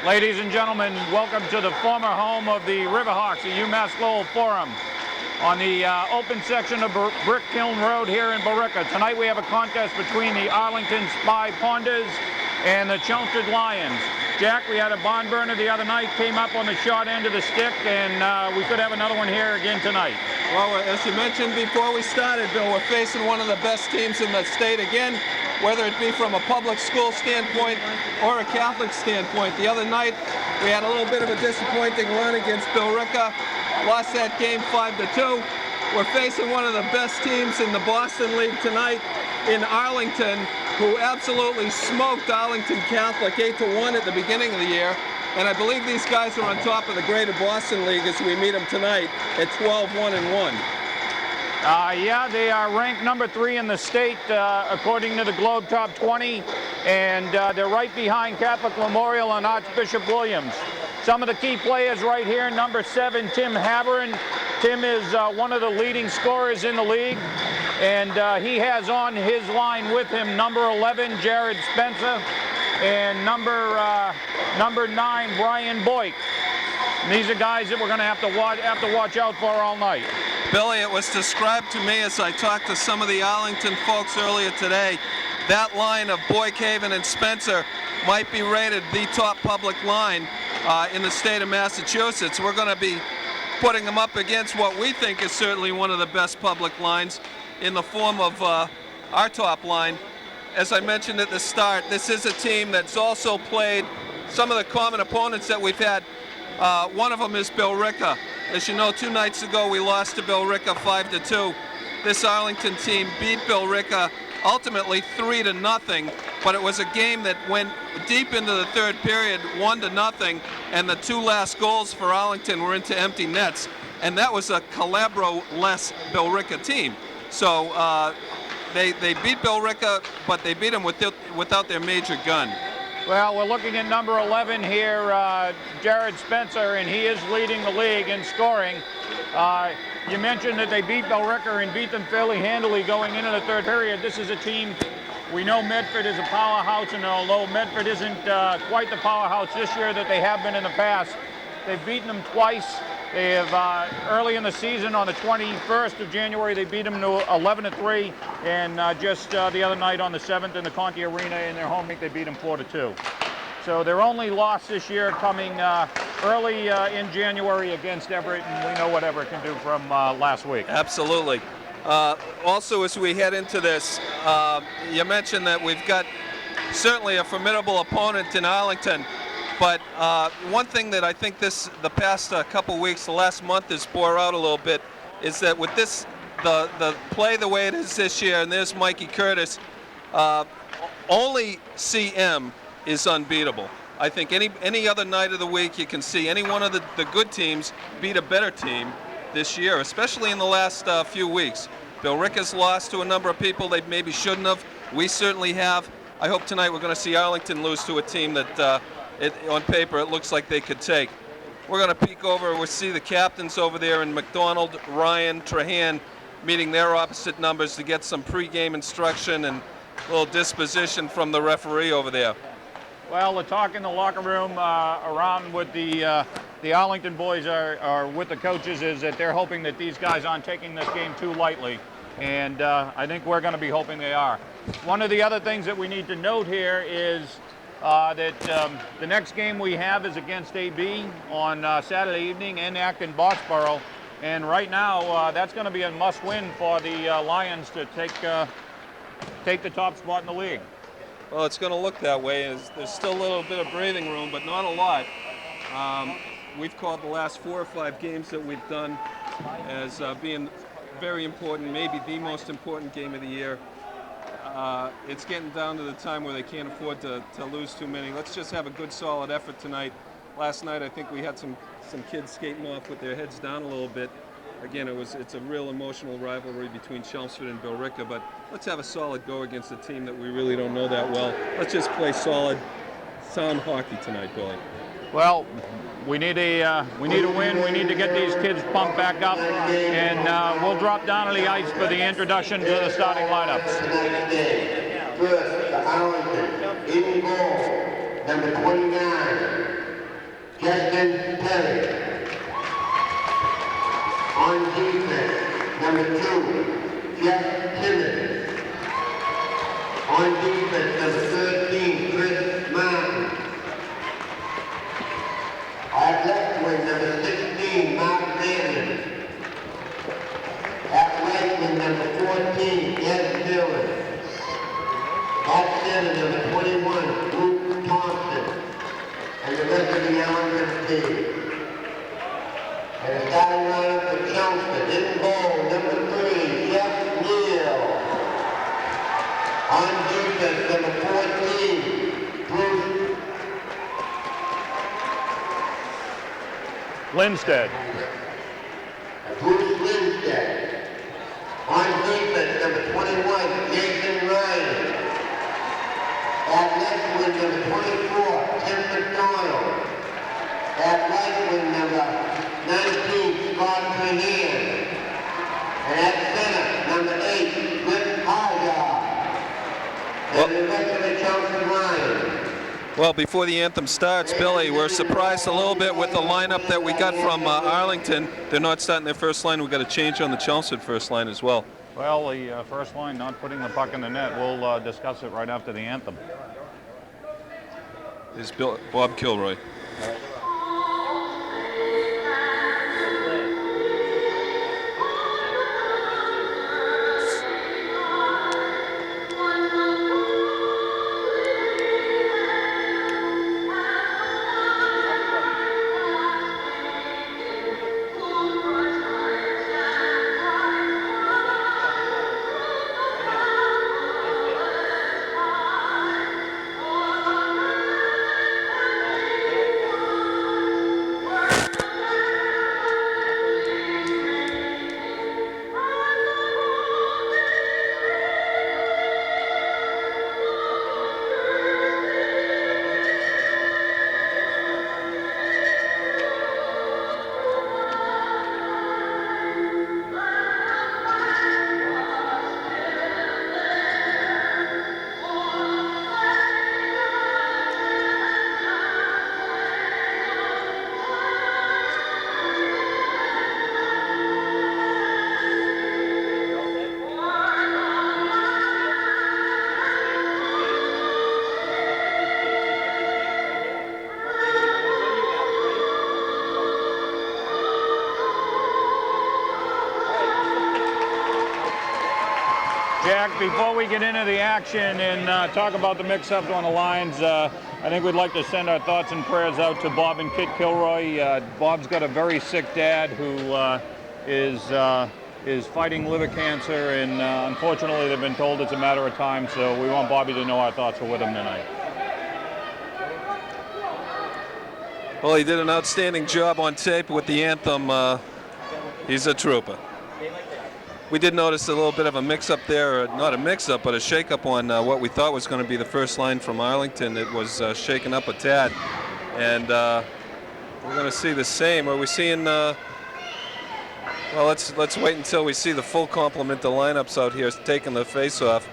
Ladies and gentlemen, welcome to the former home of the Riverhawks, the UMass Lowell Forum, on the open section of Brick Kiln Road here in Billerica. Tonight we have a contest between the Arlington Spy Ponders and the Chelmsford Lions. Jack, we had a barn burner the other night, came up on the short end of the stick, and we could have another one here again tonight. Well, as you mentioned before we started, Bill, we're facing one of the best teams in the state again, whether it be from a public school standpoint or a Catholic standpoint. The other night, we had a little bit of a disappointing run against Billerica, lost that game 5-2. We're facing one of the best teams in the Boston League tonight in Arlington, who absolutely smoked Arlington Catholic 8-1 at the beginning of the year. And I believe these guys are on top of the Greater Boston League as we meet them tonight at 12-1-1. Yeah, they are ranked number 3 in the state according to the Globe Top 20, and they're right behind Catholic Memorial and Archbishop Williams. Some of the key players right here: number 7, Tim Haberin. Tim is one of the leading scorers in the league, and he has on his line with him number 11, Jared Spencer, and number 9, Brian Boyk. And these are guys that we're going to have to watch out for all night. Billy, it was described to me as I talked to some of the Arlington folks earlier today, that line of Boykhaven and Spencer might be rated the top public line in the state of Massachusetts. We're going to be putting them up against what we think is certainly one of the best public lines in the form of our top line. As I mentioned at the start, this is a team that's also played some of the common opponents that we've had. One of them is Billerica. As you know, 2 nights ago we lost to Billerica 5-2. This Arlington team beat Billerica ultimately 3-0, but it was a game that went deep into the third period, 1-0, and the 2 last goals for Arlington were into empty nets, and that was a Calabro-less Billerica team. So they beat Billerica, but they beat them without their major gun. Well, we're looking at number 11 here, Jared Spencer, and he is leading the league in scoring. You mentioned that they beat Billerica and beat them fairly handily going into the third period. This is a team, we know Medford is a powerhouse, and although Medford isn't quite the powerhouse this year that they have been in the past, they've beaten them twice. They have, early in the season, on the 21st of January, they beat them to 11-3, and just the other night on the 7th in the Conti Arena in their home week, they beat them 4-2. So their only loss this year coming early in January against Everett, and we know what Everett can do from last week. Absolutely. Also, as we head into this, you mentioned that we've got certainly a formidable opponent in Arlington. But one thing that I think the past couple weeks, the last month, has bore out a little bit, is that with this, the play the way it is this year, and there's Mikey Curtis, only CM is unbeatable. I think any other night of the week you can see any one of the good teams beat a better team this year, especially in the last few weeks. Billerica's lost to a number of people they maybe shouldn't have. We certainly have. I hope tonight we're going to see Arlington lose to a team that on paper it looks like they could take. We're going to peek over, we'll see the captains over there in McDonald, Ryan, Trahan meeting their opposite numbers to get some pregame instruction and a little disposition from the referee over there. Well, the talk in the locker room around with the Arlington boys are with the coaches is that they're hoping that these guys aren't taking this game too lightly, and I think we're going to be hoping they are. One of the other things that we need to note here is that the next game we have is against AB on Saturday evening in Acton, Boxborough, and right now that's going to be a must-win for the Lions to take the top spot in the league. Well, it's going to look that way. There's still a little bit of breathing room, but not a lot. We've called the last 4 or 5 games that we've done as being very important, maybe the most important game of the year. It's getting down to the time where they can't afford to lose too many. Let's just have a good, solid effort tonight. Last night, I think we had some kids skating off with their heads down a little bit. Again, it's a real emotional rivalry between Chelmsford and Billerica, but let's have a solid go against a team that we really don't know that well. Let's just play solid, sound hockey tonight, Billy. Well, we need a win. We need to get these kids pumped back up, and we'll drop down to the ice for the introduction to the starting lineups. First, Arlington, 80 goals, number 29, Justin Perry. On defense, number 2, Jeff Timmons. On defense, number 13, Chris Martin. At left wing, number 16, Mark Vannon. At right wing, number 14, Ed Dillon. At center, number 21, Luke Thompson. And the rest of the Arlington team. And the starting lineup for Chelmsford, in goal, number 3, Jeff Neal. On defense, number 14, Bruce Lindstedt. Bruce Lindstedt. On defense, number 21, Jason Ryan. At left wing, number 24, Tim McDonald. At right wing, number 19, Scott Trahan. And at center, number 8, Rick Hagar. And the rest of the Chelmsford line. Well, before the anthem starts, Billy, we're surprised a little bit with the lineup that we got from Arlington. They're not starting their first line. We've got a change on the Chelmsford first line as well. Well, the first line not putting the puck in the net. We'll discuss it right after the anthem. Is Bob Kilroy. Jack, before we get into the action and talk about the mix-up on the lines, I think we'd like to send our thoughts and prayers out to Bob and Kit Kilroy. Bob's got a very sick dad who is fighting liver cancer, and unfortunately they've been told it's a matter of time, so we want Bobby to know our thoughts are with him tonight. Well, he did an outstanding job on tape with the anthem. He's a trooper. We did notice a little bit of a mix-up there, or not a mix-up, but a shake-up on what we thought was going to be the first line from Arlington. It was shaken up a tad, and we're going to see the same. Are we seeing? Well, let's wait until we see the full complement of lineups out here taking the face-off.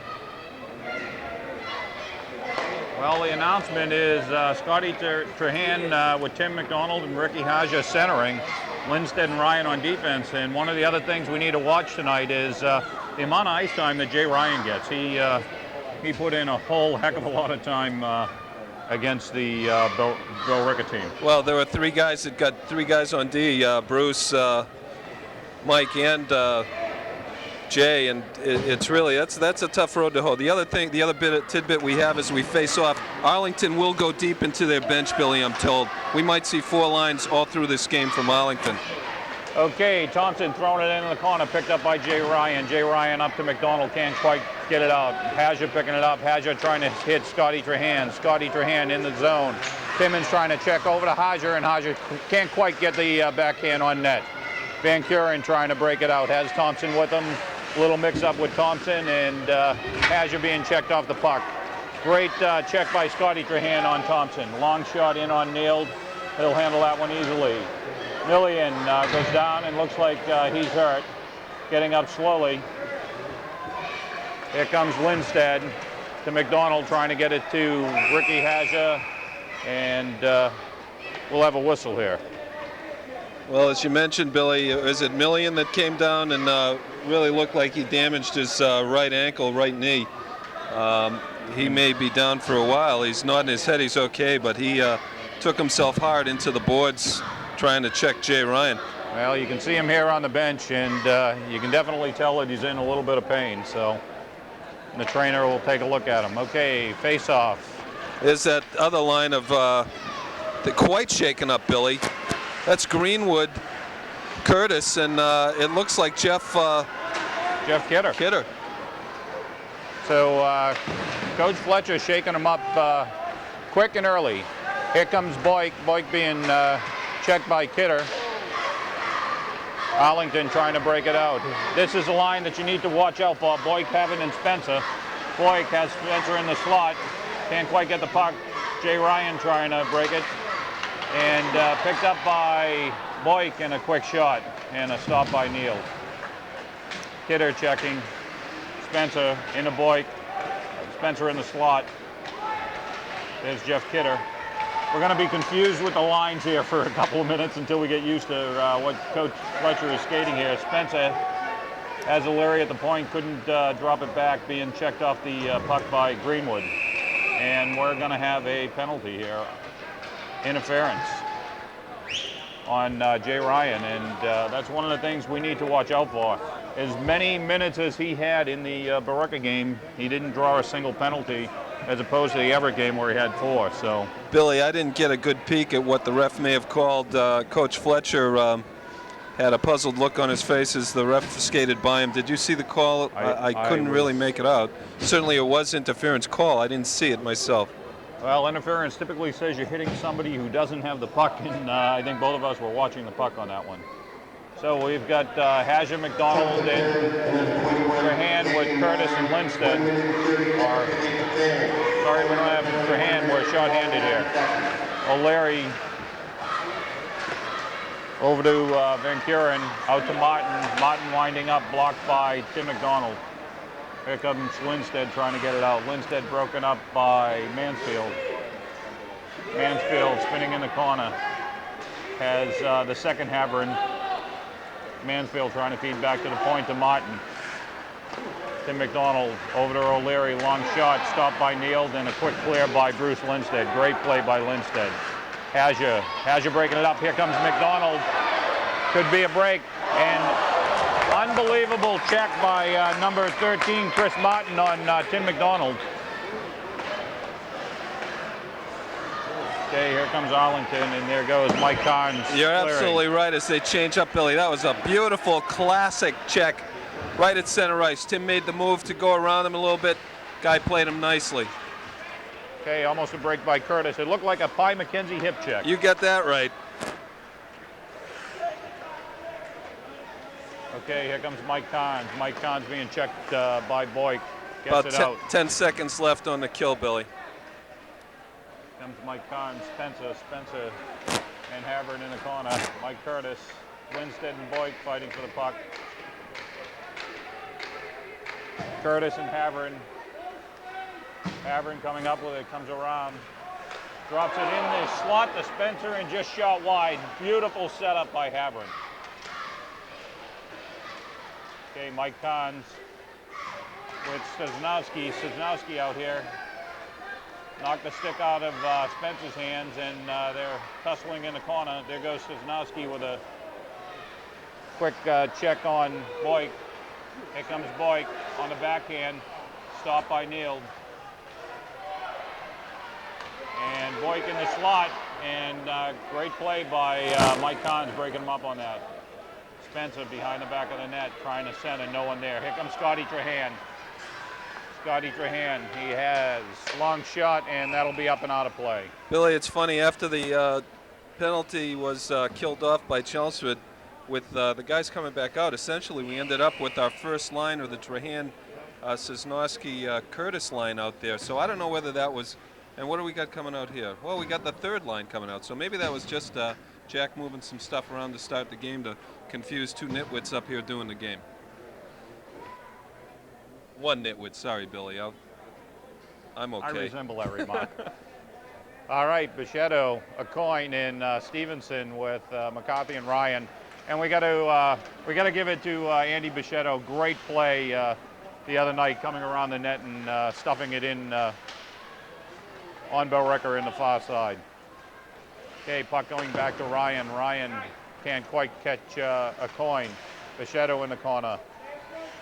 Well, the announcement is Scotty Trahan with Tim McDonald and Ricky Haja centering, Lindstedt and Ryan on defense. And one of the other things we need to watch tonight is the amount of ice time that Jay Ryan gets. He put in a whole heck of a lot of time against the Bill Ricker team. Well, there were three guys that got three guys on D, Bruce, Mike, and Jay, and it's really that's a tough road to hoe. The other tidbit we have as we face off, Arlington will go deep into their bench, Billy, I'm told. We might see four lines all through this game from Arlington. Okay, Thompson throwing it into the corner, picked up by Jay Ryan. Jay Ryan up to McDonald, can't quite get it out. Haja picking it up. Haja trying to hit Scotty Trahan. Scotty Trahan in the zone. Timmons trying to check over to Haja, and Haja can't quite get the backhand on net. Van Kuren trying to break it out. Has Thompson with him. A little mix-up with Thompson, and Haja being checked off the puck. Great check by Scotty Trahan on Thompson. Long shot in on Neal. He'll handle that one easily. Millian goes down and looks like he's hurt. Getting up slowly. Here comes Lindstedt to McDonald, trying to get it to Ricky Haja, and we'll have a whistle here. Well, as you mentioned, Billy, is it Million that came down and really looked like he damaged his right ankle, right knee? He may be down for a while. He's nodding his head, he's okay, but he took himself hard into the boards trying to check Jay Ryan. Well, you can see him here on the bench, and you can definitely tell that he's in a little bit of pain, so the trainer will take a look at him. Okay, face off. There's that other line of quite shaken up, Billy. That's Greenwood, Curtis, and it looks like Jeff Kidder. So Coach Fletcher shaking him up quick and early. Here comes Boyk. Boyk being checked by Kidder. Arlington trying to break it out. This is a line that you need to watch out for. Boyk, Pavitt, and Spencer. Boyk has Spencer in the slot. Can't quite get the puck. Jay Ryan trying to break it. And picked up by Boyk in a quick shot. And a stop by Neal. Kidder checking. Spencer into Boyk. Spencer in the slot. There's Jeff Kidder. We're going to be confused with the lines here for a couple of minutes until we get used to what Coach Fletcher is skating here. Spencer has O'Leary at the point, couldn't drop it back, being checked off the puck by Greenwood. And we're going to have a penalty here. Interference on Jay Ryan, and that's one of the things we need to watch out for. As many minutes as he had in the Barica game, he didn't draw a single penalty, as opposed to the Everett game where he had 4. So, Billy, I didn't get a good peek at what the ref may have called. Coach Fletcher had a puzzled look on his face as the ref skated by him. Did you see the call? I couldn't really make it out. Certainly it was interference call. I didn't see it myself. Well, interference typically says you're hitting somebody who doesn't have the puck, and I think both of us were watching the puck on that one. So we've got Hager, McDonald, and Strahan with Curtis and Lindstedt. Sorry, we don't have Strahan. We're short-handed here. O'Leary over to Van Kuren, out to Martin. Martin winding up, blocked by Tim McDonald. Here comes Lindstedt trying to get it out. Lindstedt broken up by Mansfield. Mansfield spinning in the corner. Has the second Haverin. Mansfield trying to feed back to the point to Martin. Tim McDonald over to O'Leary. Long shot, stopped by Neal. Then a quick clear by Bruce Lindstedt. Great play by Lindstedt. Hager breaking it up. Here comes McDonald. Could be a break. And unbelievable check by number 13, Chris Martin, on Tim McDonald. Okay, here comes Arlington, and there goes Mike Carnes. You're absolutely right as they change up, Billy. That was a beautiful, classic check right at center ice. Tim made the move to go around him a little bit. Guy played him nicely. Okay, almost a break by Curtis. It looked like a Pye McKenzie hip check. You got that right. Okay, here comes Mike Carnes. Mike Carnes being checked by Boyk. About 10 seconds left on the kill, Billy. Comes Mike Carnes, Spencer, and Haverin in the corner. Mike Curtis, Lindstedt and Boyk fighting for the puck. Curtis and Haverin. Haverin coming up with it, comes around. Drops it in the slot to Spencer and just shot wide. Beautiful setup by Haverin. Okay, Mike Carnes with Stesnowski. Stesnowski out here. Knocked the stick out of Spencer's hands, and they're tussling in the corner. There goes Stesnowski with a quick check on Boyk. Here comes Boyk on the backhand. Stopped by Neal. And Boyk in the slot, and great play by Mike Carnes breaking him up on that. Spencer behind the back of the net trying to center, no one there. Here comes Scotty Trahan. Scotty Trahan, he has long shot, and that'll be up and out of play. Billy, it's funny, after the penalty was killed off by Chelmsford, with the guys coming back out, essentially we ended up with our first line, or the Trahan, Cisnowski, Curtis line out there. So I don't know whether that was, and what do we got coming out here? Well, we got the third line coming out, so maybe that was just Jack moving some stuff around to start the game to confuse two nitwits up here doing the game. One nitwit, sorry, Billy. I'm okay. I resemble that remark. All right, Bichette, a coin, and Stevenson with McCarthy and Ryan. And we got to give it to Andy Bichette. Great play the other night, coming around the net and stuffing it in on Bellwrecker in the far side. Okay, puck going back to Ryan. Ryan can't quite catch a coin. Bichette in the corner.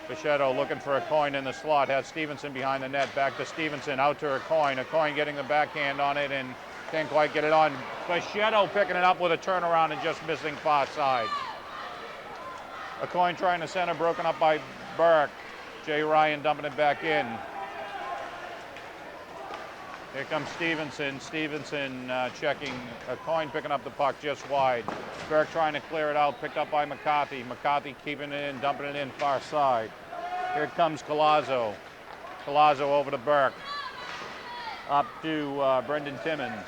Bichette looking for a coin in the slot. Has Stevenson behind the net. Back to Stevenson. Out to a coin. A coin getting the backhand on it and can't quite get it on. Bichette picking it up with a turnaround and just missing far side. A coin trying to center, broken up by Burke. Jay Ryan dumping it back in. Here comes Stevenson. Stevenson checking a coin, picking up the puck just wide. Burke trying to clear it out, picked up by McCarthy. McCarthy keeping it in, dumping it in far side. Here comes Collazo. Collazo over to Burke. Up to Brendan Timmons.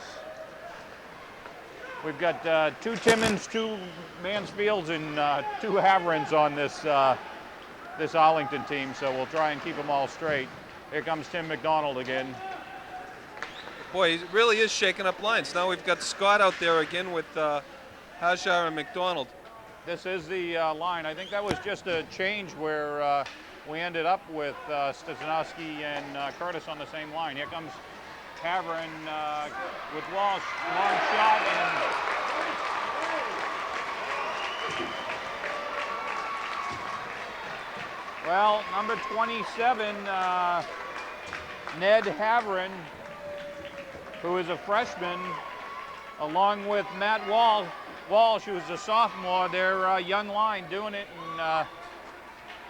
We've got 2 Timmons, 2 Mansfields, and 2 Haverins on this Arlington team, so we'll try and keep them all straight. Here comes Tim McDonald again. Boy, he really is shaking up lines. Now we've got Scott out there again with Hajar and McDonald. This is the line. I think that was just a change where we ended up with Stazanowski and Curtis on the same line. Here comes Haverin with Walsh, long shot, and well, number 27, Ned Haverin, who is a freshman, along with Matt Walsh, who's a sophomore, their young line, doing it and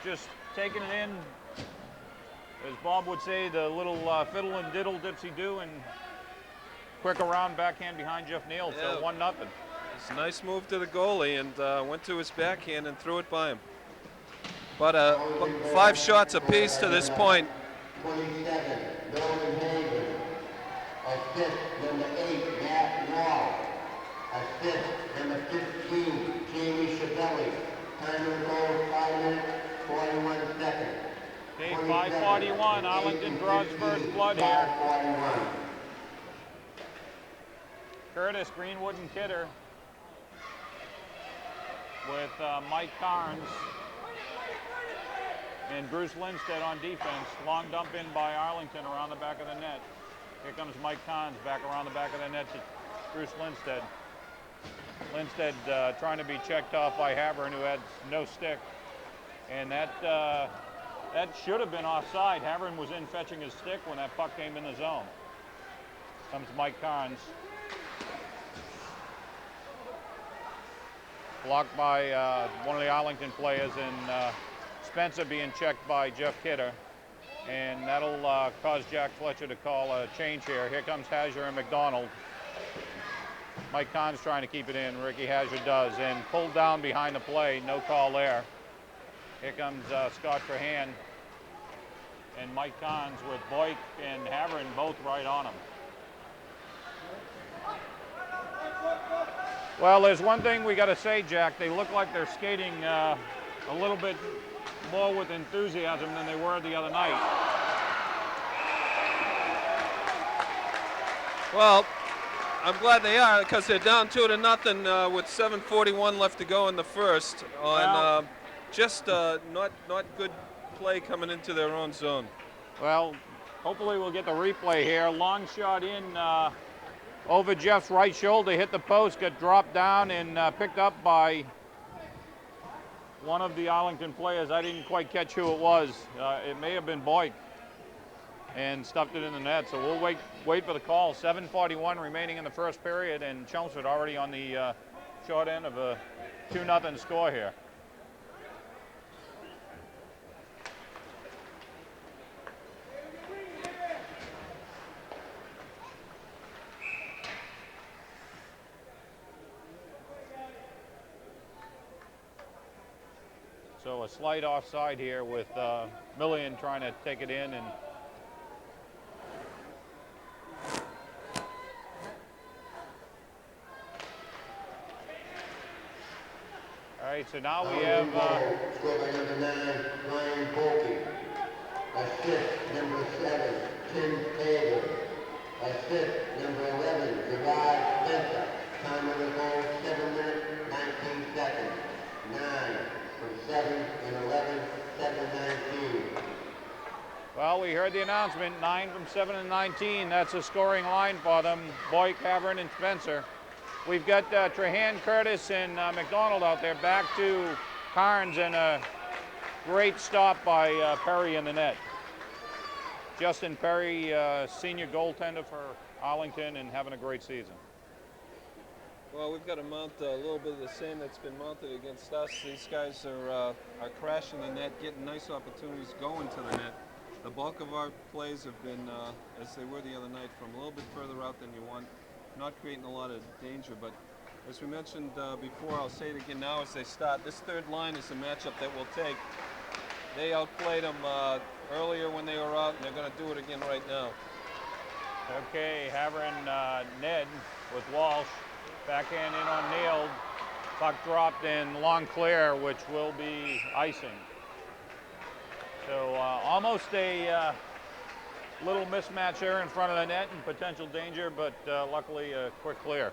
just taking it in, as Bob would say, the little fiddle and diddle dipsy do, and quick around backhand behind Jeff Neal, so 1-0. It's a nice move to the goalie and went to his backhand and threw it by him. But 5 shots apiece to this point. 27, Norman Hager. Assist, number 8, Matt Wall. Assist, number 15, Jamie Chavelli. Time of goal, 5 minutes, 41 seconds. Okay, 5:41, Arlington draws first blood here. 5:41. Curtis, Greenwood, and Kidder with Mike Carnes and Bruce Lindstedt on defense. Long dump in by Arlington around the back of the net. Here comes Mike Carnes back around the back of the net to Bruce Lindstedt. Lindstedt trying to be checked off by Haverin, who had no stick. And that should have been offside. Haverin was in fetching his stick when that puck came in the zone. Comes Mike Carnes. Blocked by one of the Arlington players, and Spencer being checked by Jeff Kidder. And that'll cause Jack Fletcher to call a change here. Here comes Hajar and McDonald. Mike Carnes trying to keep it in. Ricky Hajar does, and pulled down behind the play. No call there. Here comes Scott Trahan and Mike Carnes with Boyk and Haverin both right on him. Well, there's one thing we got to say, Jack. They look like they're skating a little bit more with enthusiasm than they were the other night. Well, I'm glad they are, because they're down 2-0 with 7:41 left to go in the first. On just not good play coming into their own zone. Well, hopefully we'll get the replay here. Long shot in over Jeff's right shoulder, hit the post, got dropped down and picked up by one of the Arlington players. I didn't quite catch who it was. It may have been Boyk, and stuffed it in the net. So we'll wait for the call. 7:41 remaining in the first period, and Chelmsford already on the short end of a 2-0 score here. So a slight offside here with Millian trying to take it in, and all right, so now we have Scored by number 9, Ryan Bolke. Assist, number 7, Tim Taylor. Assist number 11, Gerard Spencer. Time of the goal, 7 minutes, 19 seconds. 9 from 7 and 11, 7:19. Well, we heard the announcement, 9 from 7 and 19. That's a scoring line for them, Boyk, Havern, and Spencer. We've got Trahan, Curtis, and McDonald out there, back to Carnes, and a great stop by Perry in the net. Justin Perry, senior goaltender for Arlington, and having a great season. Well, we've got to mount a little bit of the same that's been mounted against us. These guys are crashing the net, getting nice opportunities going to the net. The bulk of our plays have been, as they were the other night, from a little bit further out than you want, not creating a lot of danger. But as we mentioned before, I'll say it again now as they start. This third line is the matchup that we'll take. They outplayed them earlier when they were out, and they're going to do it again right now. Okay, Havern, Ned with Walsh. Backhand in on Neal. Puck dropped in long clear, which will be icing. So almost a little mismatch there in front of the net and potential danger, but luckily a quick clear.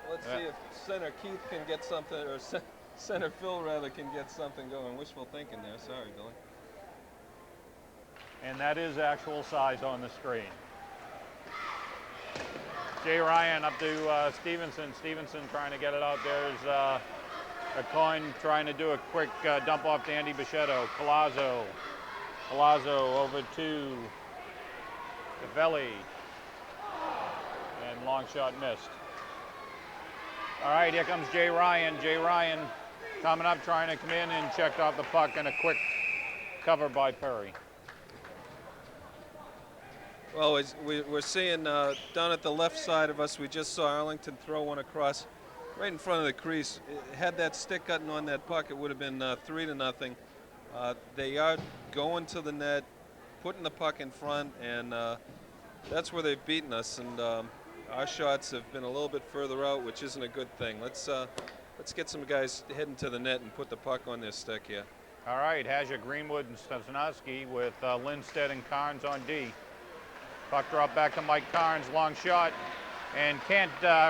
Let's see if center Keith can get something, or center Phil rather can get something going. Wishful thinking there. Sorry, Billy. And that is actual size on the screen. Jay Ryan up to Stevenson. Stevenson trying to get it out. There's a coin trying to do a quick dump off to Andy Bichetto. Palazzo. Palazzo over to Cavelli. And long shot missed. All right, here comes Jay Ryan. Jay Ryan coming up, trying to come in and checked off the puck, and a quick cover by Perry. Well, we're seeing down at the left side of us, we just saw Arlington throw one across right in front of the crease. Had that stick gotten on that puck, it would have been 3-0. They are going to the net, putting the puck in front, and that's where they've beaten us. And our shots have been a little bit further out, which isn't a good thing. Let's get some guys heading to the net and put the puck on their stick here. All right, Haja, Greenwood, and Stefanoski with Lindstedt and Carnes on D. Puck drop back to Mike Carnes, long shot, and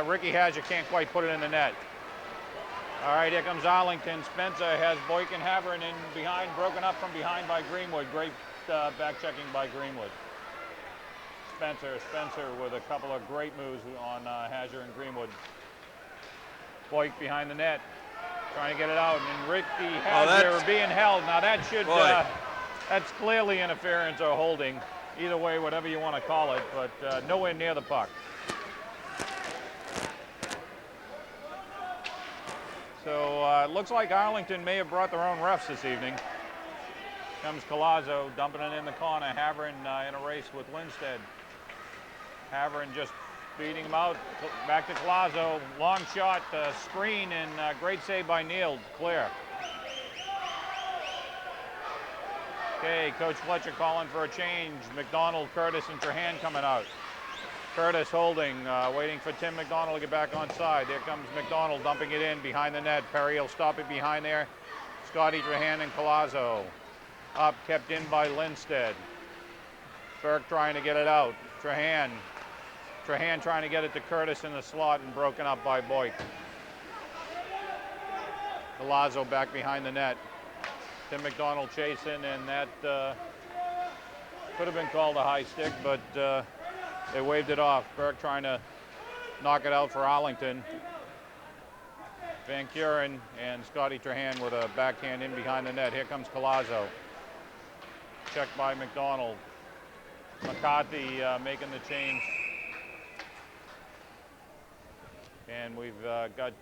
Ricky Haja can't quite put it in the net. All right, here comes Arlington. Spencer has Boyk and Havern in behind, broken up from behind by Greenwood. Great back checking by Greenwood. Spencer with a couple of great moves on Haja and Greenwood. Boyk behind the net, trying to get it out, and Ricky Haja being held. Now that should, that's clearly interference or holding. Either way, whatever you want to call it, but nowhere near the puck. So it looks like Arlington may have brought their own refs this evening. Comes Colazzo, dumping it in the corner. Havern in a race with Lindstedt. Havern just beating him out. Back to Colazzo. Long shot, screen, and great save by Neal. Clear. Okay, Coach Fletcher calling for a change. McDonald, Curtis, and Trahan coming out. Curtis holding, waiting for Tim McDonald to get back on side. There comes McDonald dumping it in behind the net. Perry will stop it behind there. Scotty, Trahan, and Colazzo. Up, kept in by Lindstedt. Burke trying to get it out. Trahan trying to get it to Curtis in the slot and broken up by Boyk. Colazzo back behind the net. Tim McDonald chasing, and that could have been called a high stick, but they waved it off. Burke trying to knock it out for Arlington. Van Kuren and Scotty Trahan with a backhand in behind the net. Here comes Colazzo. Checked by McDonald. McCarthy making the change. And we've got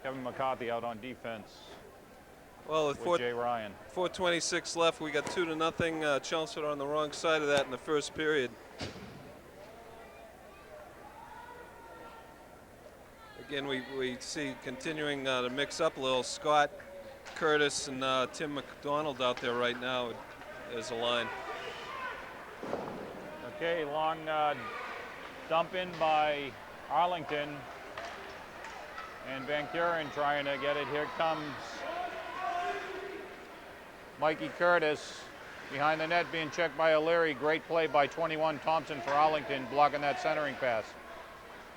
Kevin McCarthy out on defense. Well, with Jay Ryan. 4:26 left, we got 2-0. Chelmsford on the wrong side of that in the first period. Again, we see continuing to mix up a little. Scott, Curtis, and Tim McDonald out there right now as a line. Okay, long dump in by Arlington. And Van Kuren trying to get it. Here comes Mikey Curtis behind the net being checked by O'Leary. Great play by 21 Thompson for Arlington, blocking that centering pass.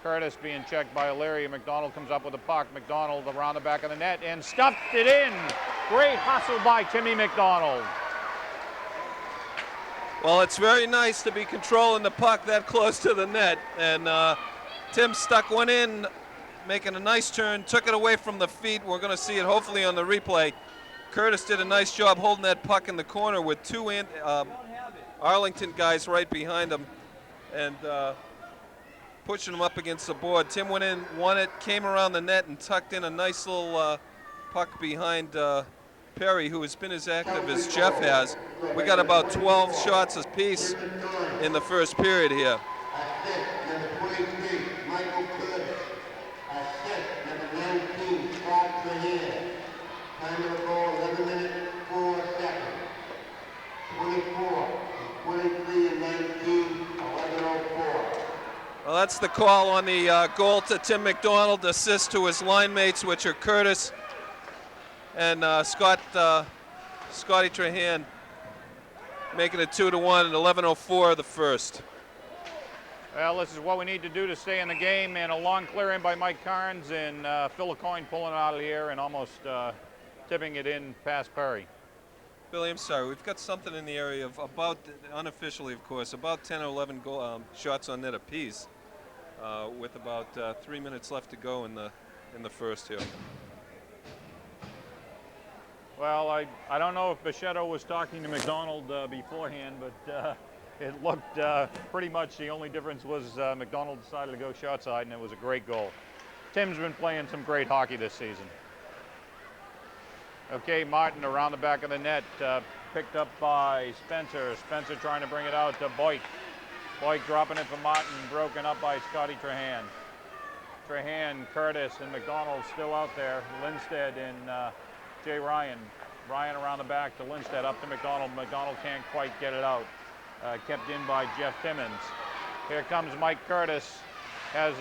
Curtis being checked by O'Leary. McDonald comes up with the puck. McDonald around the back of the net and stuffed it in. Great hustle by Timmy McDonald. Well, it's very nice to be controlling the puck that close to the net. And Tim stuck one in, making a nice turn, took it away from the feet. We're going to see it hopefully on the replay. Curtis did a nice job holding that puck in the corner with two Arlington guys right behind him and pushing him up against the board. Tim went in, won it, came around the net and tucked in a nice little puck behind Perry, who has been as active as Jeff has. We got about 12 shots apiece in the first period here. Assist number 23, Michael Curtis. Assist number 19, Scott Trahan. Time of the goal, 11 minutes, 4 seconds. 24, 23 and 19, 11:04. Well, that's the call on the goal to Tim McDonald, assist to his line mates, which are Curtis and Scotty Trahan, making it 2-1 at 11:04 the first. Well, this is what we need to do to stay in the game, and a long clear in by Mike Carnes, and Phil Lecoyne pulling it out of the air and almost tipping it in past Perry. Billy, I'm sorry, we've got something in the area of about, unofficially of course, about 10 or 11 shots on net apiece, with about 3 minutes left to go in the first here. Well, I don't know if Bichette was talking to McDonald beforehand, but it looked pretty much the only difference was McDonald decided to go shot side, and it was a great goal. Tim's been playing some great hockey this season. Okay, Martin around the back of the net, picked up by Spencer. Spencer trying to bring it out to Boyk. Boyk dropping it for Martin, broken up by Scotty Trahan. Trahan, Curtis, and McDonald still out there. Lindstedt and Jay Ryan. Ryan around the back to Lindstedt, up to McDonald. McDonald can't quite get it out. Kept in by Jeff Timmons. Here comes Mike Curtis. Has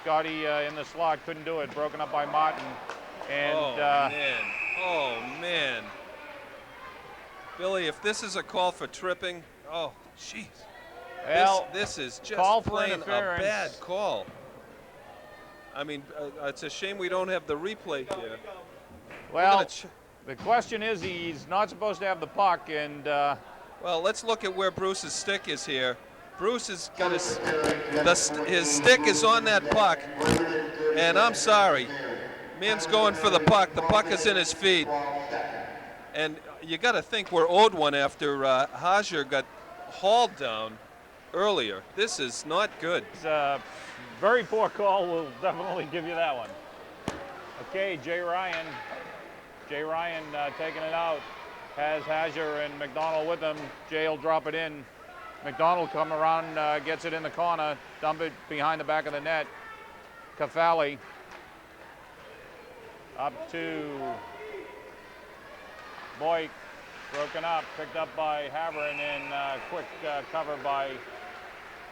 Scotty in the slot, couldn't do it. Broken up by Martin. And, oh man. Billy, if this is a call for tripping, oh jeez. Well, this is just call for plain a interference. bad call. I mean, it's a shame we don't have the replay here. well, the question is he's not supposed to have the puck, and Well, let's look at where Bruce's stick is here. Bruce has got his stick is on that puck, and I'm sorry. Man's going for the puck. The puck is in his feet. And you got to think we're owed one after Hajer got hauled down earlier. This is not good. it's a very poor call. We'll definitely give you that one. Okay, Jay Ryan. Jay Ryan taking it out. Has Hajer and McDonald with him. Jay will drop it in. McDonald come around, gets it in the corner, dump it behind the back of the net. Cafali up to Boyk, broken up, picked up by Havern, and quick cover by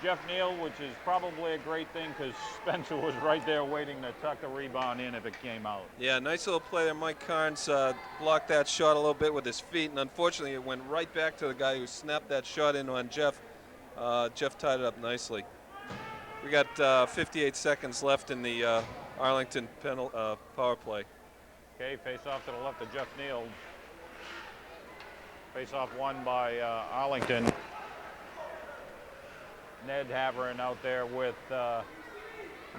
Jeff Neal, which is probably a great thing because Spencer was right there waiting to tuck the rebound in if it came out. Yeah, nice little play there. Mike Carnes blocked that shot a little bit with his feet, and unfortunately it went right back to the guy who snapped that shot in on Jeff. Jeff tied it up nicely. We got 58 seconds left in the Arlington power play. Okay, face off to the left of Jeff Neal. Face off won by Arlington. Ned Havern out there with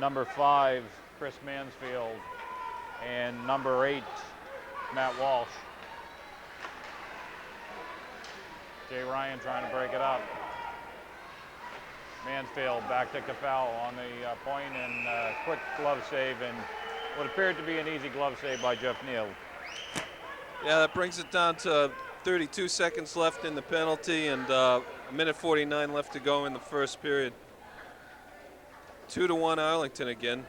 number 5, Chris Mansfield, and number 8, Matt Walsh. Jay Ryan trying to break it up. Mansfield back to Cafal on the point, and quick glove save, and what appeared to be an easy glove save by Jeff Neal. Yeah, that brings it down to 32 seconds left in the penalty, and a minute 49 left to go in the first period. 2-1 Arlington again.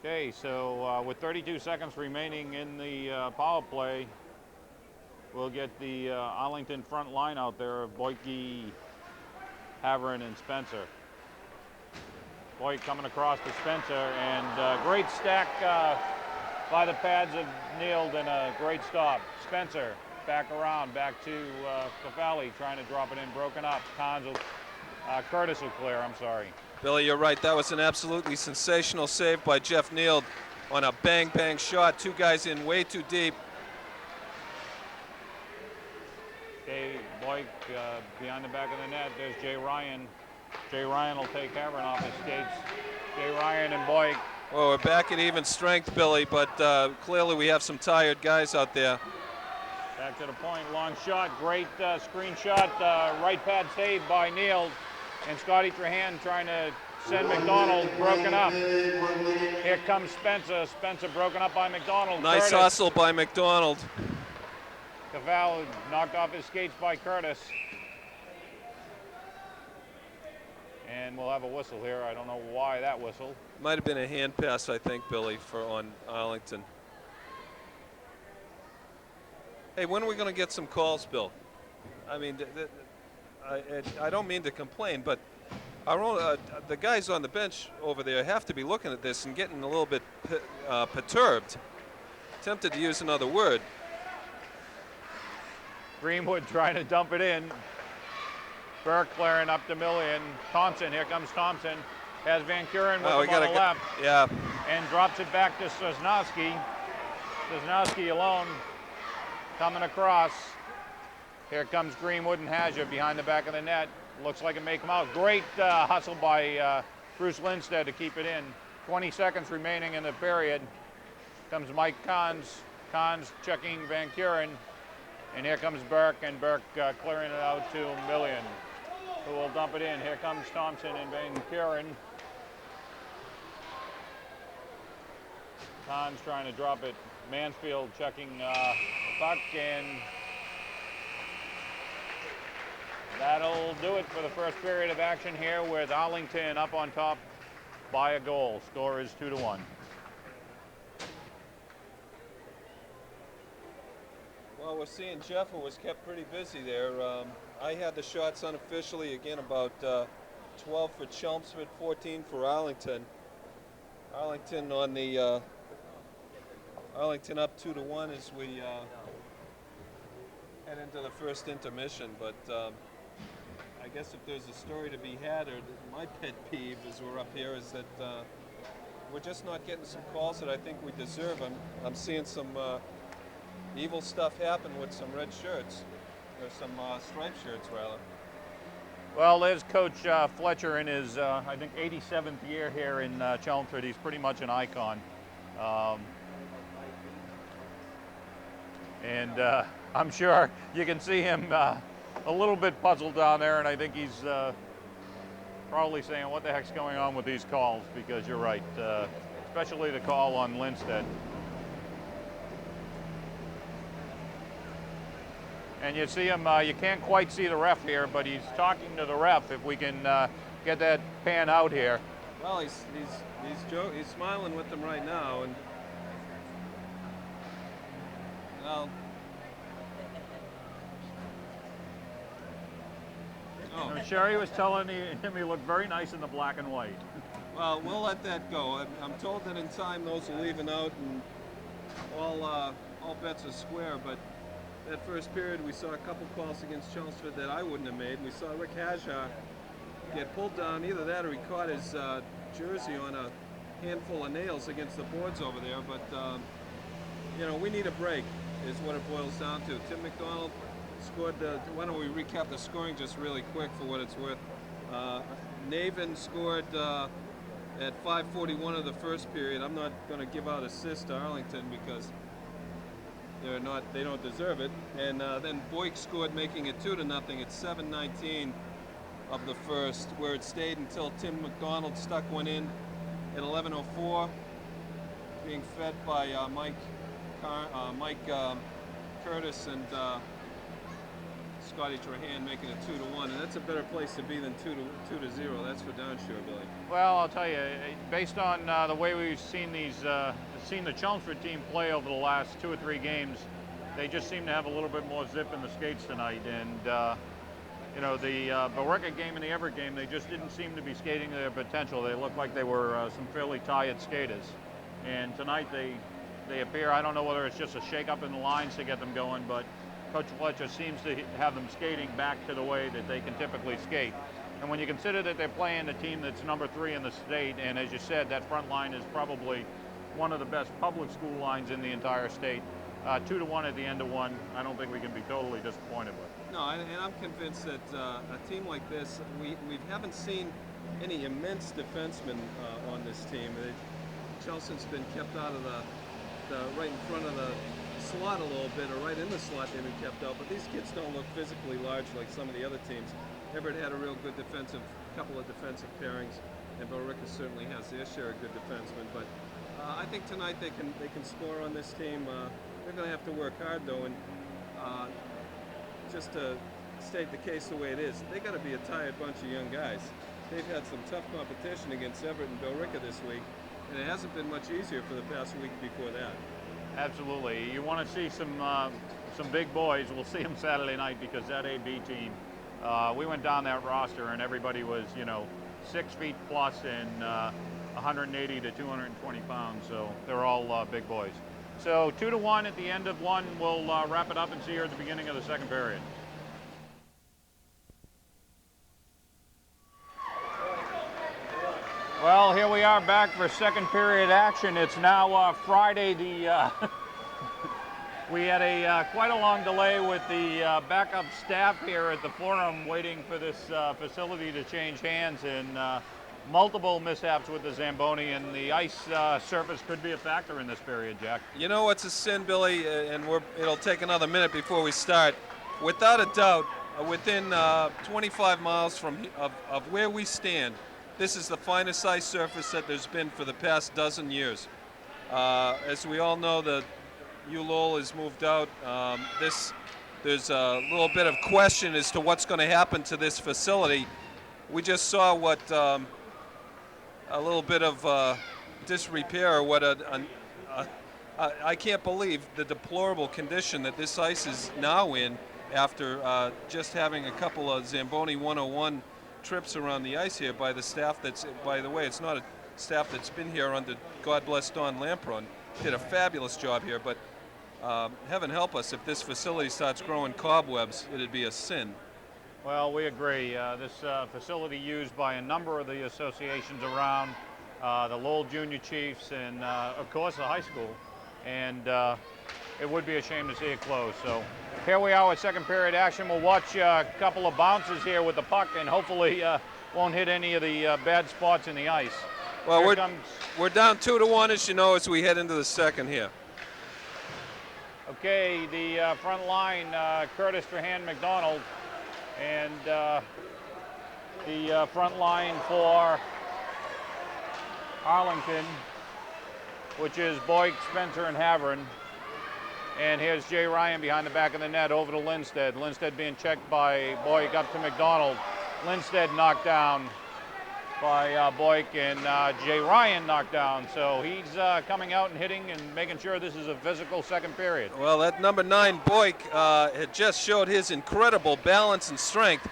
Okay, so with 32 seconds remaining in the power play, we'll get the Arlington front line out there of Boyke, Havern, and Spencer. Boyke coming across to Spencer, and great stack by the pads of Neild and a great stop. Spencer back around, back to Cavalli, trying to drop it in, broken up. Curtis will clear, I'm sorry. Billy, you're right. That was an absolutely sensational save by Jeff Neild on a bang shot. Two guys in way too deep. Okay, Boyk behind the back of the net. There's Jay Ryan. Jay Ryan will take Havern off his skates. Jay Ryan and Boyk. Well, we're back at even strength, Billy, but clearly we have some tired guys out there. Back to the point, long shot, great screen shot, right pad saved by Neild, and Scotty Trahan trying to send McDonald, broken up. Here comes Spencer. Spencer broken up by McDonald. Nice Curtis. hustle by McDonald. Cavalli knocked off his skates by Curtis. And we'll have a whistle here. I don't know why that whistle. Might have been a hand pass, I think, Billy, on Arlington. Hey, when are we going to get some calls, Bill? I mean, I don't mean to complain, but our own, the guys on the bench over there have to be looking at this and getting a little bit perturbed. Tempted to use another word. Greenwood trying to dump it in. Burke clearing up to Millian. Thompson, here comes Thompson. Has Van Kuren with him on the left. Yeah. And drops it back to Sosnowski. Sosnowski alone coming across. Here comes Greenwood and Haja behind the back of the net. Looks like it may come out. Great hustle by Bruce Lindstedt to keep it in. 20 seconds remaining in the period. Comes Mike Kahns. Kahns checking Van Kuren. And here comes Burke, and Burke clearing it out to Millian, who will dump it in. Here comes Thompson and Van Kuren. Kahns trying to drop it. Mansfield checking the puck, and that'll do it for the first period of action here with Arlington up on top by a goal. Score is 2-1. Well, we're seeing Jeff, who was kept pretty busy there. I had the shots unofficially, again, about 12 for Chelmsford, 14 for Arlington. Arlington on the Arlington up 2-1 as we head into the first intermission. But I guess if there's a story to be had, or my pet peeve as we're up here, is that we're just not getting some calls that I think we deserve. I'm seeing some evil stuff happen with some red shirts, or some striped shirts rather. Well, there's Coach Fletcher in his, I think, 87th year here in Chelmsford. He's pretty much an icon. And I'm sure you can see him a little bit puzzled down there, and I think he's probably saying, what the heck's going on with these calls? Because you're right, especially the call on Lindstedt. And you see him, you can't quite see the ref here, but he's talking to the ref, if we can get that pan out here. Well, he's smiling with them right now, and well, Sherry was telling him he looked very nice in the black and white. Well, we'll let that go. I'm told that in time those are leaving out, and all bets are square. But that first period, we saw a couple calls against Chelmsford that I wouldn't have made. We saw Rick Hajar get pulled down. Either that or he caught his jersey on a handful of nails against the boards over there. But, you know, we need a break is what it boils down to. Tim McDonald scored why don't we recap the scoring just really quick for what it's worth. Navin scored at 5:41 of the first period. I'm not going to give out assists to Arlington because they don't deserve it. And then Boyk scored, making it 2-0 at 7:19 of the first, where it stayed until Tim McDonald stuck one in at 11:04, being fed by Mike Curtis and Scotty Trahan, making it 2-1, and that's a better place to be than 2-0. That's for darn sure, Billy. Well, I'll tell you, based on the way we've seen the Chelmsford team play over the last 2 or 3 games, they just seem to have a little bit more zip in the skates tonight. And you know, the Billerica game and the Everett game, they just didn't seem to be skating to their potential. They looked like they were some fairly tired skaters. And tonight they They appear, I don't know whether it's just a shake-up in the lines to get them going, but Coach Fletcher seems to have them skating back to the way that they can typically skate. And when you consider that they're playing a team that's number 3 in the state, and as you said, that front line is probably one of the best public school lines in the entire state, 2-1 at the end of one, I don't think we can be totally disappointed with. No, and I'm convinced that a team like this, we haven't seen any immense defensemen on this team. Chelsea's been kept out of the right in front of the slot a little bit, or right in the slot they've been kept out, but these kids don't look physically large like some of the other teams. Everett had a real good couple of defensive pairings, and Billerica certainly has their share of good defensemen, but I think tonight they can score on this team. They're going to have to work hard though, and just to state the case the way it is, they got to be a tired bunch of young guys. They've had some tough competition against Everett and Billerica this week, and it hasn't been much easier for the past week before that. Absolutely. You want to see some big boys. We'll see them Saturday night because that AB team, we went down that roster and everybody was, 6 feet plus and 180 to 220 pounds. So they're all big boys. So 2-1 at the end of one. We'll wrap it up and see you at the beginning of the second period. Well, here we are back for second period action. It's now Friday. We had quite a long delay with the backup staff here at the Forum waiting for this facility to change hands, and multiple mishaps with the Zamboni, and the ice surface could be a factor in this period, Jack. You know what's a sin, Billy, and it'll take another minute before we start. Without a doubt, within 25 miles of where we stand, this is the finest ice surface that there's been for the past dozen years. As we all know, the ULOL has moved out. There's a little bit of question as to what's going to happen to this facility. We just saw what a little bit of disrepair, or what I can't believe the deplorable condition that this ice is now in after just having a couple of Zamboni 101 trips around the ice here by the staff that's, by the way, it's not a staff that's been here under, God bless Don Lampron, did a fabulous job here, but heaven help us if this facility starts growing cobwebs, it'd be a sin. Well, we agree. This facility used by a number of the associations around, the Lowell Junior Chiefs, and of course the high school, and it would be a shame to see it close. So here we are with second period action. We'll watch a couple of bounces here with the puck, and hopefully won't hit any of the bad spots in the ice. Well, we're down 2-1, as you know, as we head into the second here. Okay, the front line, Curtis Trahan McDonald, and the front line for Arlington, which is Boyk, Spencer, and Havern. And here's Jay Ryan behind the back of the net over to Lindstedt. Lindstedt being checked by Boyk up to McDonald. Lindstedt knocked down by Boyk, and Jay Ryan knocked down. So he's coming out and hitting and making sure this is a physical second period. Well, that number 9 Boyk had just showed his incredible balance and strength.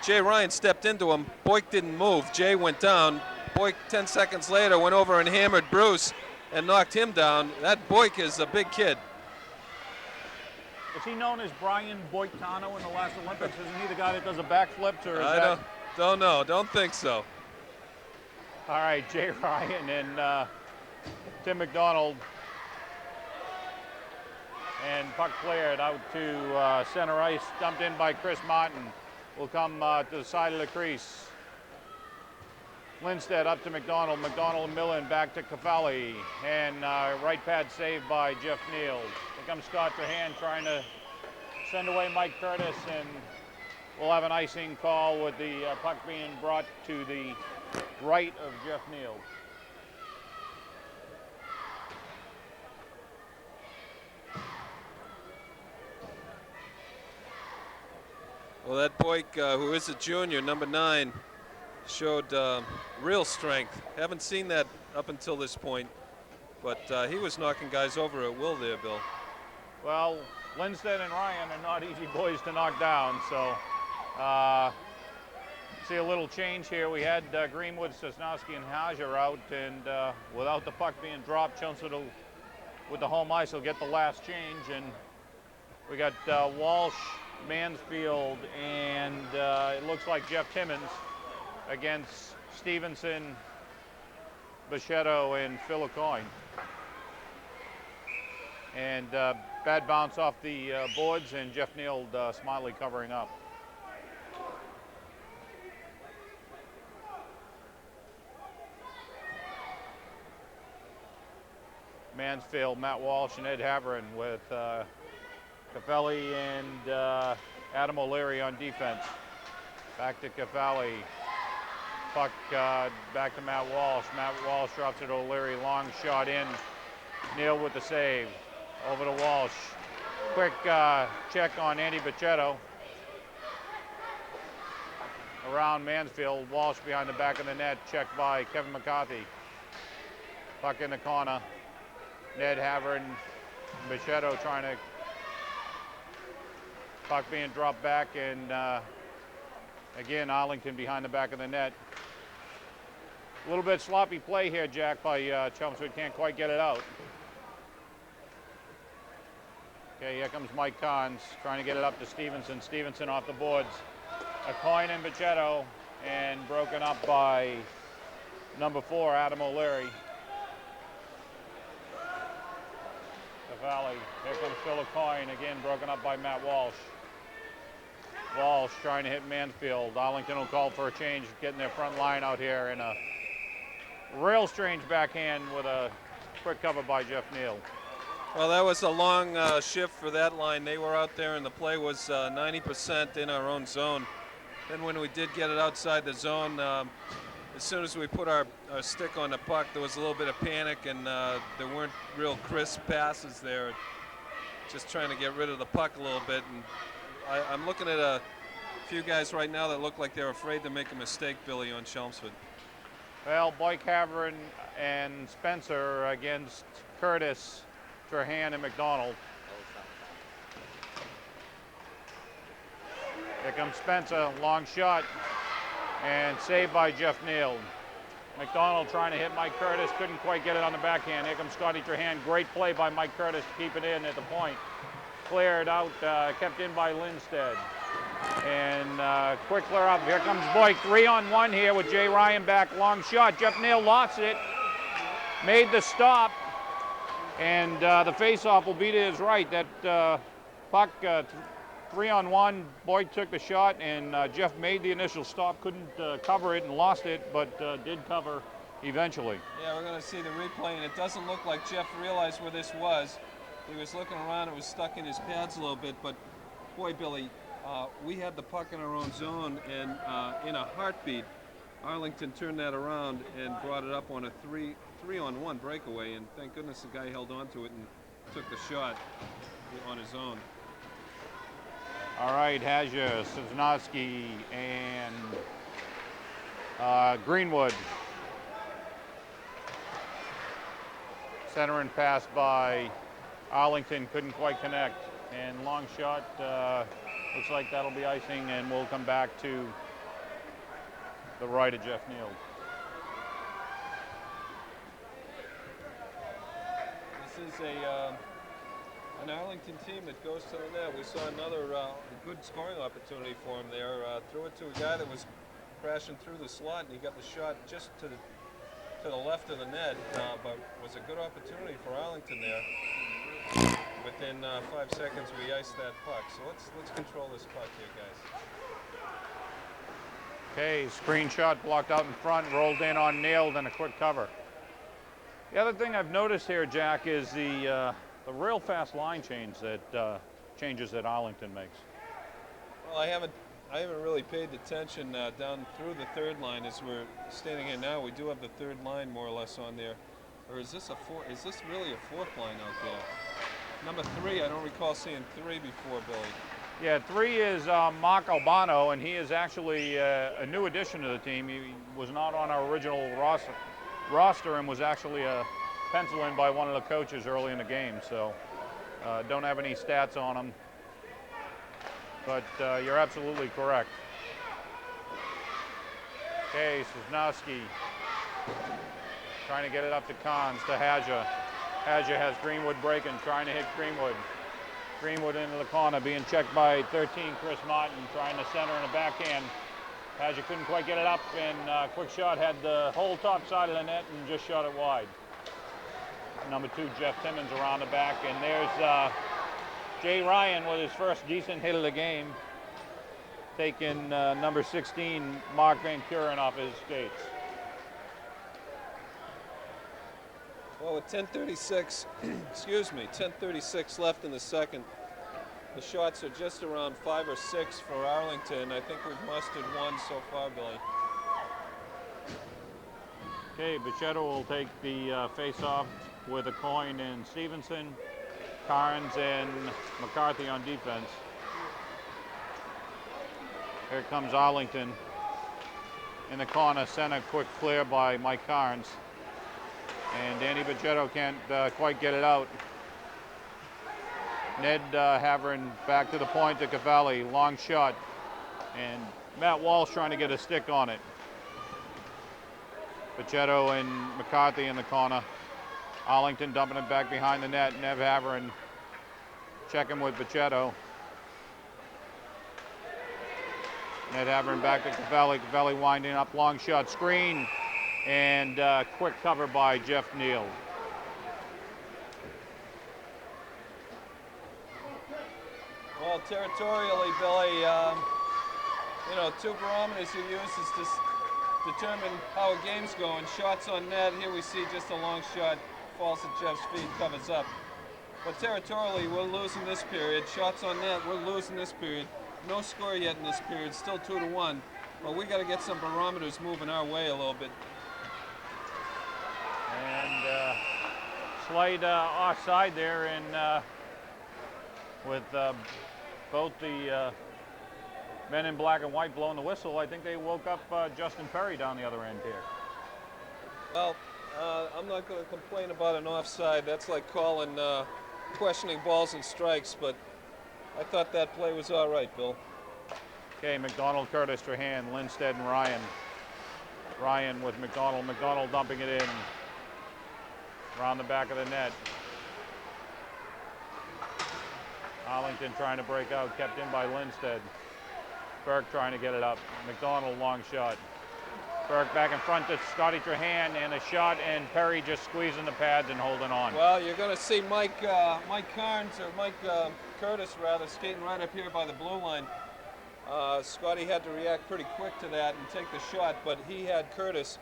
Jay Ryan stepped into him. Boyk didn't move. Jay went down. Boyk 10 seconds later went over and hammered Bruce and knocked him down. That Boyk is a big kid. Is he known as Brian Boytano in the last Olympics? Isn't he the guy that does the backflips, or is I don't know. Don't think so. All right, Jay Ryan and Tim McDonald. And puck cleared out to center ice, dumped in by Chris Martin. Will come to the side of the crease. Lindstedt up to McDonald. McDonald and Millen back to Cavalli. And right pad saved by Jeff Neal. Here comes Scott Trahan trying to send away Mike Curtis, and we'll have an icing call with the puck being brought to the right of Jeff Neal. Well, that Boyk, who is a junior, number 9, showed real strength. Haven't seen that up until this point, but he was knocking guys over at will there, Bill. Well, Lindstedt and Ryan are not easy boys to knock down, so see a little change here. We had Greenwood, Sosnowski, and Hager out, and without the puck being dropped, Chunson will with the home ice will get the last change, and we got Walsh, Mansfield, and it looks like Jeff Timmons against Stevenson, Bichetto, and Phil O'Coin. And bad bounce off the boards, and Jeff Neal, Smiley covering up. Mansfield, Matt Walsh, and Ed Haverin with Caffelli and Adam O'Leary on defense. Back to Caffelli. Puck back to Matt Walsh. Matt Walsh drops it to O'Leary. Long shot in. Neal with the save. Over to Walsh. Quick check on Andy Bichetto. Around Mansfield. Walsh behind the back of the net. Checked by Kevin McCarthy. Puck in the corner. Ned Haverin, Bichetto trying to, puck being dropped back, and again, Arlington behind the back of the net. A little bit sloppy play here, Jack, by Chelmsford. Can't quite get it out. Okay, here comes Mike Carnes trying to get it up to Stevenson. Stevenson off the boards. A coin in Bichetto, and broken up by number 4, Adam O'Leary. Valley. Here comes Phil O'Coin, again broken up by Matt Walsh. Walsh trying to hit Mansfield. Arlington will call for a change, getting their front line out here in a real strange backhand with a quick cover by Jeff Neal. Well, that was a long shift for that line. They were out there and the play was 90% in our own zone. Then when we did get it outside the zone, as soon as we put our stick on the puck, there was a little bit of panic, and there weren't real crisp passes there. Just trying to get rid of the puck a little bit. And I'm looking at a few guys right now that look like they're afraid to make a mistake, Billy, on Chelmsford. Well, Boyk, Haverin, and Spencer against Curtis, Trahan, and McDonald. Here comes Spencer, long shot. And saved by Jeff Neal. McDonald trying to hit Mike Curtis, couldn't quite get it on the backhand. Here comes Scotty Trahan. Great play by Mike Curtis to keep it in at the point. Cleared out, kept in by Lindstedt. And quick clear up. Here comes Boyk. 3-on-1 here with Jay Ryan back. Long shot. Jeff Neal lost it. Made the stop. And the faceoff will be to his right. That puck. 3-on-1, Boyd took the shot, and Jeff made the initial stop, couldn't cover it and lost it, but did cover eventually. Yeah, we're going to see the replay, and it doesn't look like Jeff realized where this was. He was looking around, it was stuck in his pads a little bit, but boy, Billy, we had the puck in our own zone, and in a heartbeat, Arlington turned that around and brought it up on a 3-on-1 breakaway, and thank goodness the guy held on to it and took the shot on his own. All right, Haja, Sosnowski, and Greenwood. Center and pass by Arlington, couldn't quite connect. And long shot, looks like that'll be icing, and we'll come back to the right of Jeff Neal. This is an Arlington team that goes to the net. We saw another good scoring opportunity for him there. Threw it to a guy that was crashing through the slot, and he got the shot just to the left of the net, but was a good opportunity for Arlington there. Within 5 seconds, we iced that puck. So let's control this puck here, guys. Okay, screen shot blocked out in front, rolled in on Neal, then a quick cover. The other thing I've noticed here, Jack, is the real fast line changes that Arlington makes. Well, I haven't really paid attention down through the third line as we're standing here now. We do have the third line more or less on there, or is this is this really a fourth line out there? Number 3, I don't recall seeing 3 before, Billy. Yeah, 3 is Mark Albano, and he is actually a new addition to the team. He was not on our original roster and was actually penciled in by one of the coaches early in the game, so don't have any stats on him. But you're absolutely correct. Okay, Sosnowski trying to get it up to Cons, to Haja. Hazard has Greenwood breaking, trying to hit Greenwood. Greenwood into the corner, being checked by 13, Chris Martin, trying to center in a backhand. Hazard couldn't quite get it up, and quick shot had the whole top side of the net and just shot it wide. Number 2, Jeff Timmons around the back, and there's Jay Ryan with his first decent hit of the game, taking number 16, Mark Van Kuren, off his skates. Well, with 10:36, excuse me, 10:36 left in the second, the shots are just around 5 or 6 for Arlington. I think we've mustered 1 so far, Billy. Okay, Bichetto will take the face-off with a coin and Stevenson, Carnes, and McCarthy on defense. Here comes Arlington in the corner, center, quick clear by Mike Carnes. And Danny Bichetto can't quite get it out. Ned Havern back to the point to Cavalli, long shot. And Matt Walsh trying to get a stick on it. Bichetto and McCarthy in the corner. Arlington dumping it back behind the net. Ned Havern checking with Bichetto. Ned Havern back to Cavalli. Cavalli winding up, long shot, screen. And quick cover by Jeff Neal. Well, territorially, Billy, you know, 2 barometers you use is to determine how a game's going. Shots on net, here we see just a long shot, falls at Jeff's feet, covers up. But territorially, we're losing this period. Shots on net, we're losing this period. No score yet in this period, still 2-1. Well, we got to get some barometers moving our way a little bit. And slight offside there, and with both the men in black and white blowing the whistle, I think they woke up Justin Perry down the other end here. Well, I'm not going to complain about an offside. That's like calling, questioning balls and strikes, but I thought that play was all right, Bill. Okay, McDonald, Curtis, Strahan, Lindstedt, and Ryan. Ryan with McDonald. McDonald dumping it in around the back of the net. Arlington trying to break out, kept in by Lindstedt. Burke trying to get it up. McDonald, long shot. Burke back in front to Scotty Trahan, and a shot, and Perry just squeezing the pads and holding on. Well, you're going to see Mike Carnes, or Mike Curtis rather, skating right up here by the blue line. Scotty had to react pretty quick to that and take the shot, but he had Curtis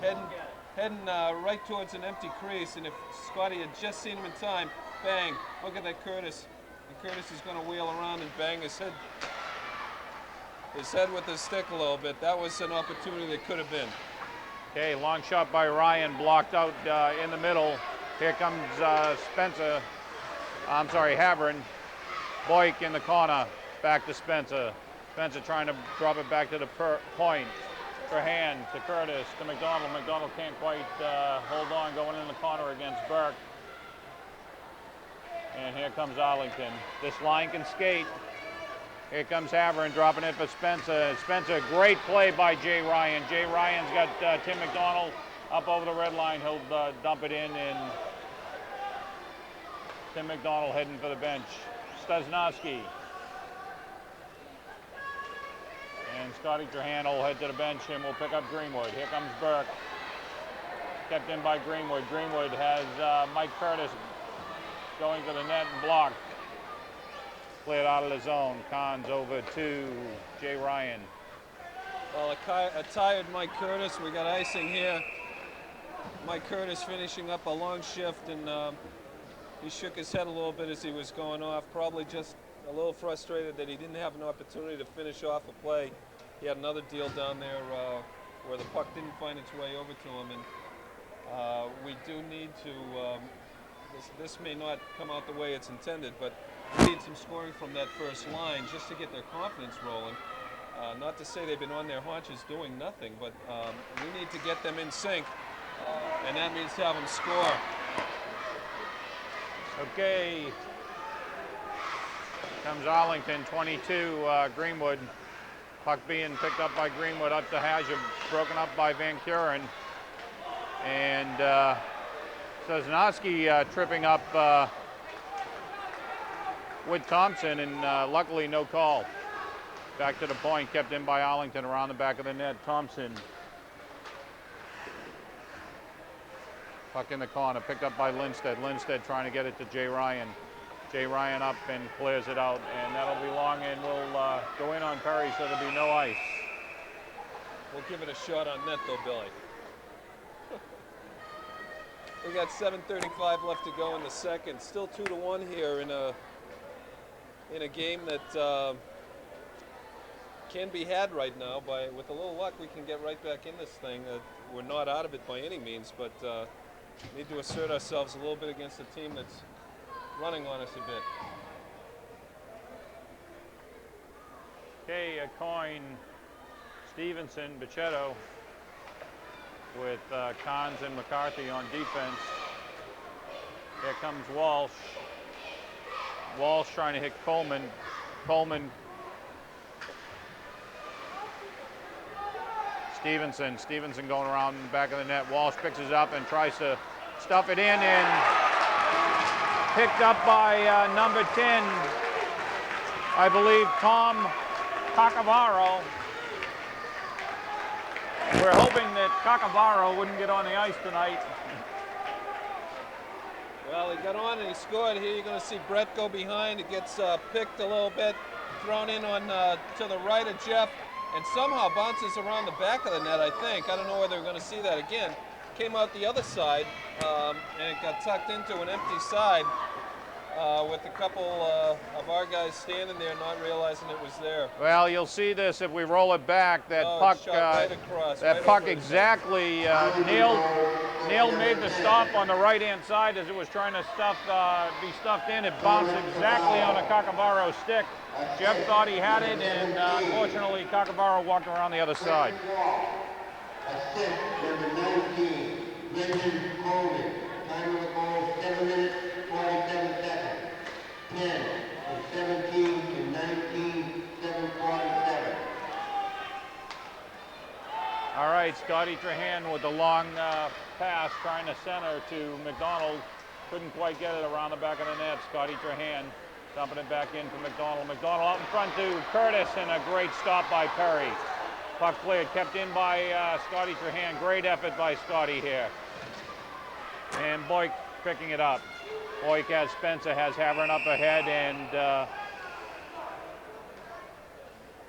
heading right towards an empty crease, and if Scotty had just seen him in time, bang, look at that Curtis. And Curtis is going to wheel around and bang his head with his stick a little bit. That was an opportunity that could have been. Okay, long shot by Ryan, blocked out in the middle. Here comes Havern. Boyk in the corner, back to Spencer. Spencer trying to drop it back to the point. Trahan to Curtis, to McDonald. McDonald can't quite hold on, going in the corner against Burke. And here comes Arlington. This line can skate. Here comes Havern dropping it for Spencer. Spencer, great play by Jay Ryan. Jay Ryan's got Tim McDonald up over the red line. He'll dump it in, and Tim McDonald heading for the bench. Stasnowski. And Scotty Trahan will head to the bench, and we'll pick up Greenwood. Here comes Burke. Kept in by Greenwood. Greenwood has Mike Curtis going to the net and blocked. Cleared out of the zone. Cons over to Jay Ryan. Well, a tired Mike Curtis. We got icing here. Mike Curtis finishing up a long shift, and he shook his head a little bit as he was going off. Probably just a little frustrated that he didn't have an opportunity to finish off a play. He had another deal down there where the puck didn't find its way over to him, and we do need to. This may not come out the way it's intended, but we need some scoring from that first line just to get their confidence rolling. Not to say they've been on their haunches doing nothing, but we need to get them in sync, and that means have them score. Okay. Comes Arlington, 22, Greenwood. Puck being picked up by Greenwood up to Hazard, broken up by Van Kuren. And Sosnowski tripping up with Thompson, and luckily no call. Back to the point, kept in by Arlington around the back of the net. Thompson. Puck in the corner, picked up by Lindstedt. Lindstedt trying to get it to Jay Ryan. Jay Ryan up and clears it out, and that'll be long, and we'll go in on Perry, so there'll be no ice. We'll give it a shot on net, though, Billy. We got 7:35 left to go in the second. Still 2-1 here in a game that can be had right now. With a little luck, we can get right back in this thing. We're not out of it by any means, but need to assert ourselves a little bit against a team that's running on us a bit. Okay, a coin. Stevenson, Bichetto with Kahns and McCarthy on defense. Here comes Walsh. Walsh trying to hit Coleman. Coleman. Stevenson going around the back of the net. Walsh picks it up and tries to stuff it in, and picked up by number 10, I believe, Tom Cacavaro. We're hoping that Cacavaro wouldn't get on the ice tonight. Well, he got on and he scored. Here you're going to see Brett go behind. It gets picked a little bit, thrown in on to the right of Jeff, and somehow bounces around the back of the net, I think. I don't know whether we're going to see that again. Came out the other side, and it got tucked into an empty side with a couple of our guys standing there not realizing it was there. Well, you'll see this if we roll it back. That puck, right across, that right puck exactly. Neil made the stop on the right-hand side as it was trying to be stuffed in. It bounced exactly on a Cacavaro stick. Jeff thought he had it, and unfortunately, Cacavaro walked around the other side. Assist number 19, Brendan Coleman. Time of the goal, 7 minutes, 47 seconds. 10 from 17 to 19, 7:47. All right, Scotty Trahan with the long pass trying to center to McDonald. Couldn't quite get it around the back of the net. Scotty Trahan dumping it back in to McDonald. McDonald out in front to Curtis, and a great stop by Perry. Puck cleared, kept in by Scotty Trahan. Great effort by Scotty here. And Boyk picking it up. Boyk has Spencer, has Havern up ahead, and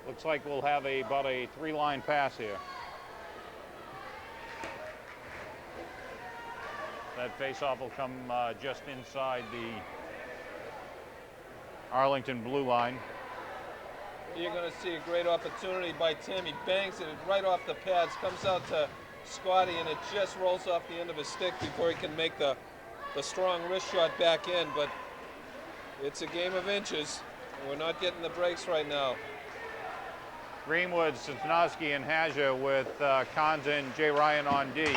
looks like we'll have about a 3-line pass here. That faceoff will come just inside the Arlington blue line. You're going to see a great opportunity by Tim. He bangs it right off the pads, comes out to Scotty, and it just rolls off the end of his stick before he can make the strong wrist shot back in. But it's a game of inches, and we're not getting the breaks right now. Greenwood, Sosnowski, and Haja with Kahns and Jay Ryan on D.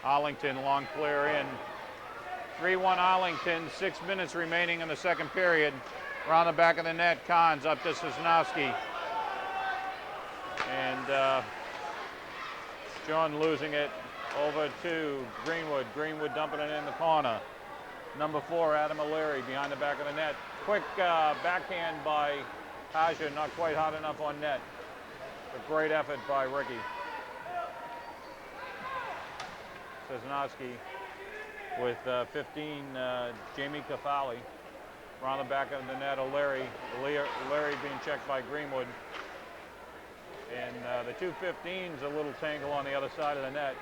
Arlington long clear in. 3-1 Arlington, 6 minutes remaining in the second period. Around the back of the net, Kahns up to Sosnowski. And John losing it over to Greenwood. Greenwood dumping it in the corner. Number 4, Adam O'Leary behind the back of the net. Quick backhand by Haja, not quite hot enough on net. A great effort by Ricky. Sosnowski with 15, Jamie Cafali. Around the back of the net, O'Leary being checked by Greenwood. And the 215's a little tangle on the other side of the net.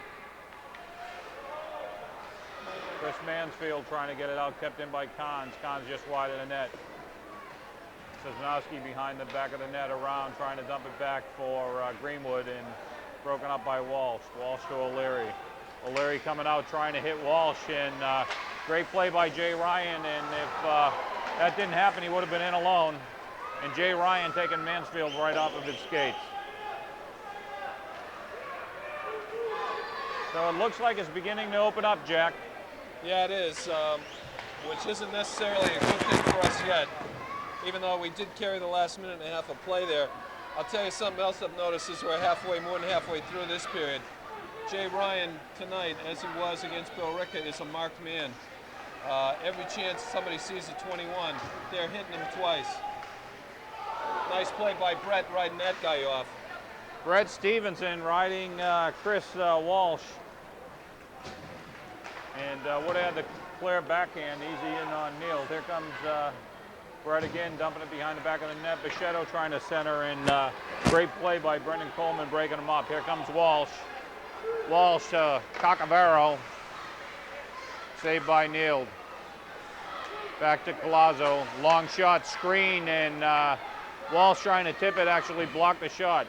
Chris Mansfield trying to get it out, kept in by Kahns. Kahns just wide of the net. Sosnowski behind the back of the net around, trying to dump it back for Greenwood, and broken up by Walsh. Walsh to O'Leary. O'Leary coming out trying to hit Walsh, and great play by Jay Ryan, and if that didn't happen, he would have been in alone. And Jay Ryan taking Mansfield right off of his skates. So it looks like it's beginning to open up, Jack. Yeah, it is, which isn't necessarily a good thing for us yet, even though we did carry the last minute and a half of play there. I'll tell you something else I've noticed is we're more than halfway through this period. Jay Ryan tonight, as he was against Bill Ricker, is a marked man. Every chance somebody sees a 21, they're hitting him twice. Nice play by Brett riding that guy off. Brett Stevenson riding Chris Walsh. And Wood had the clear backhand, easy in on Neal. Here comes Brett again, dumping it behind the back of the net. Bichette trying to center, and great play by Brendan Coleman breaking him up. Here comes Walsh. Walsh to Coccavero. Saved by Neal. Back to Collazo. Long shot, screen, and Walsh trying to tip it, actually blocked the shot.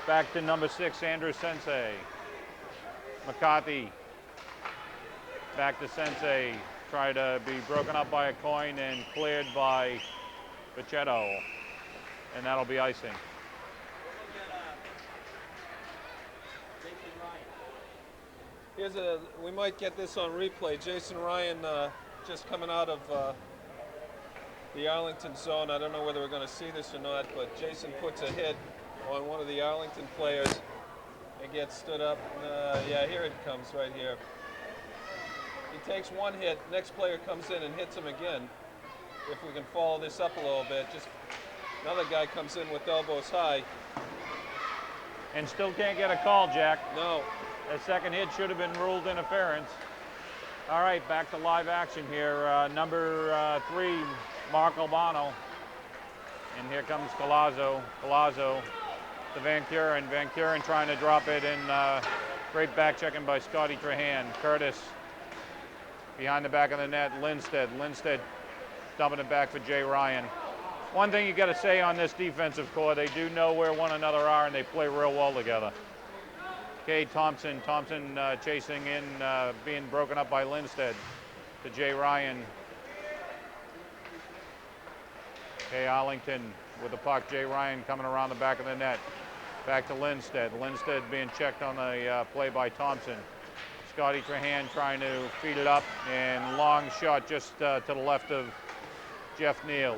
Back to number 6, Andrew Sensei. McCarthy. Back to Sensei. Tried to be broken up by a coin and cleared by Bichette. And that'll be icing. We might get this on replay. Jason Ryan just coming out of the Arlington zone. I don't know whether we're going to see this or not, but Jason puts a hit on one of the Arlington players and gets stood up. Yeah, here it comes right here. He takes one hit, next player comes in and hits him again. If we can follow this up a little bit, just another guy comes in with elbows high. And still can't get a call, Jack. No. That second hit should have been ruled interference. All right, back to live action here. Number 3, Mark Albano. And here comes Collazo. Collazo to Van Kuren. Van Kuren trying to drop it, and great back checking by Scotty Trahan. Curtis behind the back of the net. Lindstedt. Lindstedt dumping it back for Jay Ryan. One thing you got to say on this defensive core, they do know where one another are, and they play real well together. Okay, Thompson chasing in, being broken up by Lindstedt to Jay Ryan. Okay, Arlington with the puck. Jay Ryan coming around the back of the net. Back to Lindstedt. Lindstedt being checked on the play by Thompson. Scotty Trahan trying to feed it up, and long shot just to the left of Jeff Neal.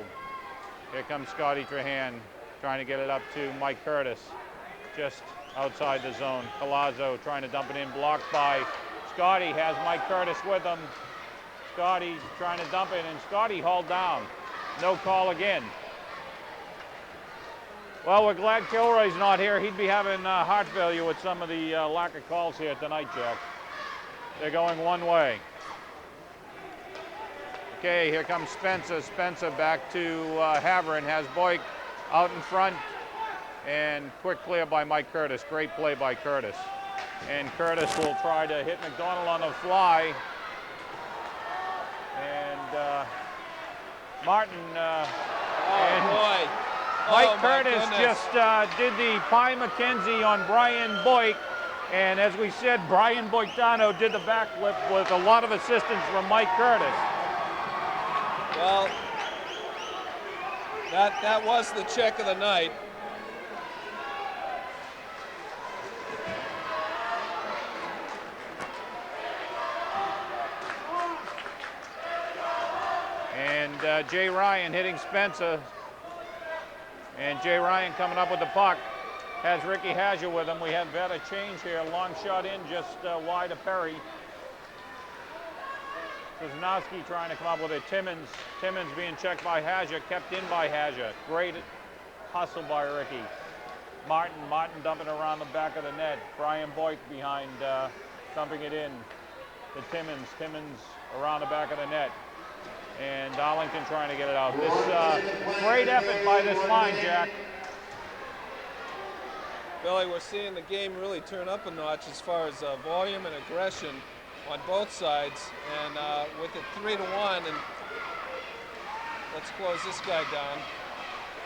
Here comes Scotty Trahan trying to get it up to Mike Curtis, just outside the zone. Collazo trying to dump it in, blocked by Scotty, has Mike Curtis with him. Scotty trying to dump it, and Scotty hauled down. No call again. Well, we're glad Kilroy's not here. He'd be having heart failure with some of the lack of calls here tonight, Jack. They're going one way. Okay, here comes Spencer. Spencer back to Havern, has Boyk out in front, and quick clear by Mike Curtis. Great play by Curtis. And Curtis will try to hit McDonald on the fly. And Martin Mike Curtis just did the Pie McKenzie on Brian Boyk. And as we said, Brian Boitano did the backflip with a lot of assistance from Mike Curtis. Well, that was the check of the night. And Jay Ryan hitting Spencer. And Jay Ryan coming up with the puck. Has Ricky Hager with him. We have better change here. Long shot in, just wide of Perry. Kozanowski trying to come up with it. Timmins being checked by Hager, kept in by Hager. Great hustle by Ricky. Martin dumping around the back of the net. Brian Boyk behind, dumping it in to Timmins. Timmins around the back of the net. And Arlington trying to get it out. This great effort by this line, Jack. Billy, we're seeing the game really turn up a notch as far as volume and aggression on both sides, and with it 3-1, and let's close this guy down.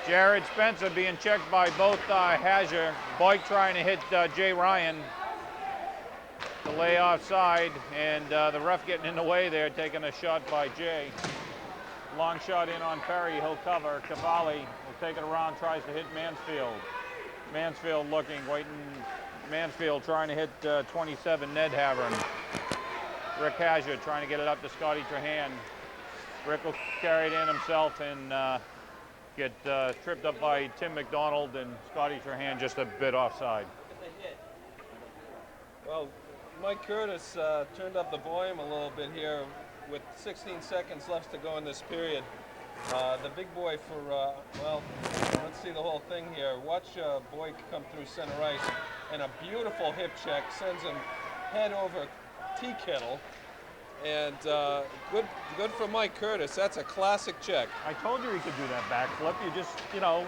Jared Spencer being checked by both Hager. Boyk trying to hit Jay Ryan to lay offside, and the ref getting in the way there, taking a shot by Jay. Long shot in on Perry, he'll cover. Cavalli will take it around, tries to hit Mansfield. Mansfield looking, waiting. Mansfield trying to hit 27, Ned Havern. Rick Hager trying to get it up to Scotty Trahan. Rick will carry it in himself and get tripped up by Tim McDonald, and Scotty Trahan just a bit offside. Well, Mike Curtis turned up the volume a little bit here with 16 seconds left to go in this period. The big boy for, well, let's see the whole thing here. Watch Boyk come through center ice, and a beautiful hip check sends him head over tea kettle. And good for Mike Curtis. That's a classic check. I told you he could do that backflip. You just, you know,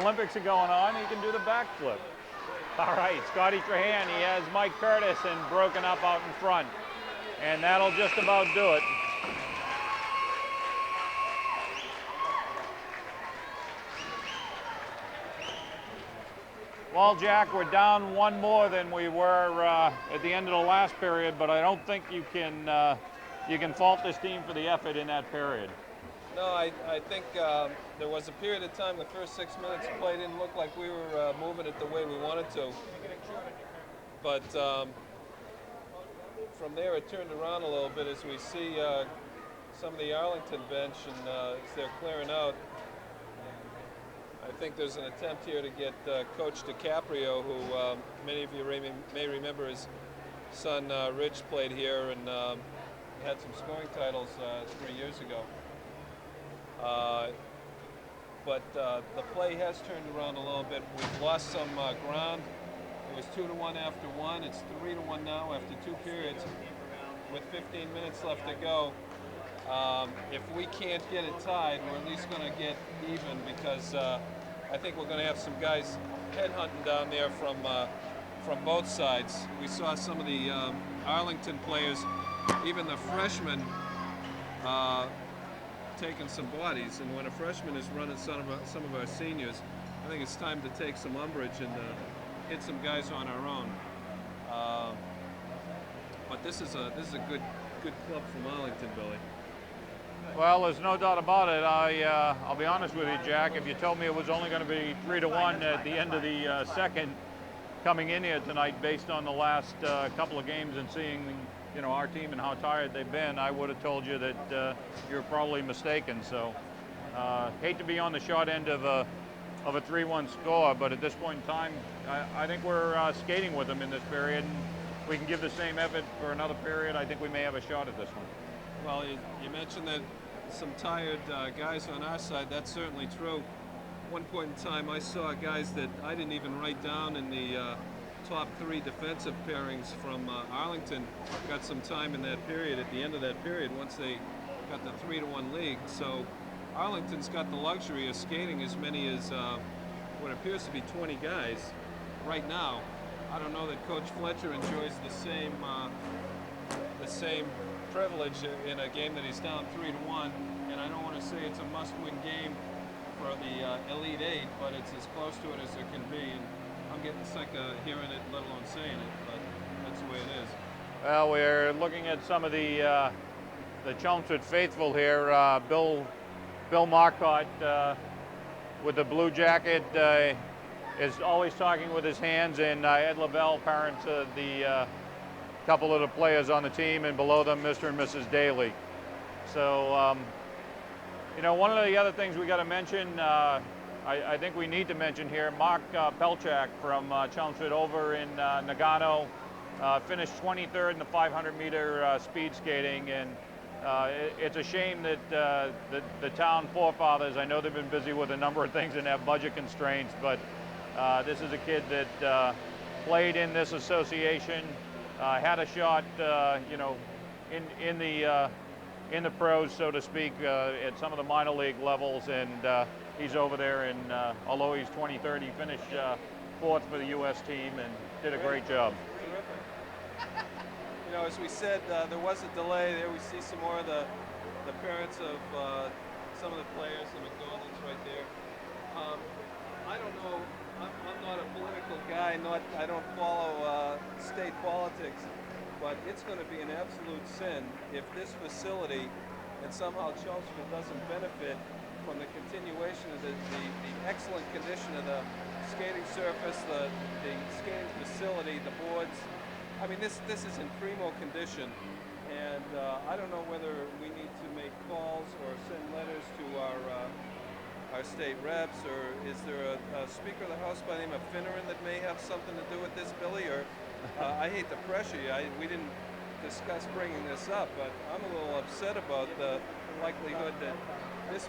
Olympics are going on, he can do the backflip. All right, Scotty Trahan, he has Mike Curtis and broken up out in front. And that'll just about do it. Well, Jack, we're down one more than we were at the end of the last period, but I don't think you can fault this team for the effort in that period. No, I think there was a period of time, the first 6 minutes of play didn't look like we were moving it the way we wanted to. But from there it turned around a little bit as we see some of the Arlington bench, and as they're clearing out, I think there's an attempt here to get Coach DiCaprio, who many of you may remember his son Rich played here and had some scoring titles 3 years ago. But the play has turned around a little bit. We've lost some ground. It was 2-1 after one. It's 3-1 now after 2 periods with 15 minutes left to go. If we can't get it tied, we're at least going to get even, because I think we're going to have some guys headhunting down there from both sides. We saw some of the Arlington players, even the freshmen, taking some bodies, and when a freshman is running some of our seniors, I think it's time to take some umbrage and hit some guys on our own. But this is a good club from Arlington, Billy. Well, there's no doubt about it. I'll be honest with you, Jack. If you told me it was only going to be 3-1 at the end of the second, coming in here tonight, based on the last couple of games and seeing, you know, our team and how tired they've been, I would have told you that you're probably mistaken. So, hate to be on the short end of a 3-1 score, but at this point in time, I think we're skating with them in this period. And we can give the same effort for another period. I think we may have a shot at this one. Well, you mentioned that some tired guys on our side. That's certainly true. One point in time, I saw guys that I didn't even write down in the top 3 defensive pairings from Arlington got some time in that period, at the end of that period, once they got the 3-1 lead. So Arlington's got the luxury of skating as many as what appears to be 20 guys right now. I don't know that Coach Fletcher enjoys the same privilege in a game that he's down 3-1, and I don't want to say it's a must-win game for the Elite Eight, but it's as close to it as it can be. And I'm getting sick of hearing it, let alone saying it, but that's the way it is. Well, we're looking at some of the Chelmsford faithful here. Bill Marcotte with the blue jacket is always talking with his hands, and Ed Lavelle, parents of the couple of the players on the team, and below them, Mr. and Mrs. Daly. So, you know, one of the other things we got to mention, I think we need to mention here, Mark Pelchak from Chelmsford over in Nagano finished 23rd in the 500-meter speed skating, and it's a shame that the town forefathers, I know they've been busy with a number of things and have budget constraints, but this is a kid that played in this association, had a shot, you know, in the pros, so to speak, at some of the minor league levels, and he's over there, and although he's 23rd, he finished 4th for the U.S. team and did a great job. Terrific. You know, as we said, there was a delay. There we see some more of the parents of some of the players, the McDonald's right there. I don't know. I'm not a political guy. I don't follow state politics, but it's going to be an absolute sin if this facility and somehow Chelmsford doesn't benefit from the continuation of the excellent condition of the skating surface, the skating facility, the boards. I mean, this is in primo condition, and I don't know whether we need to make calls or send letters to our state reps, or is there a Speaker of the House by the name of Finneran that may have something to do with this, Billy, or I hate to pressure you. We didn't discuss bringing this up, but I'm a little upset about the likelihood that this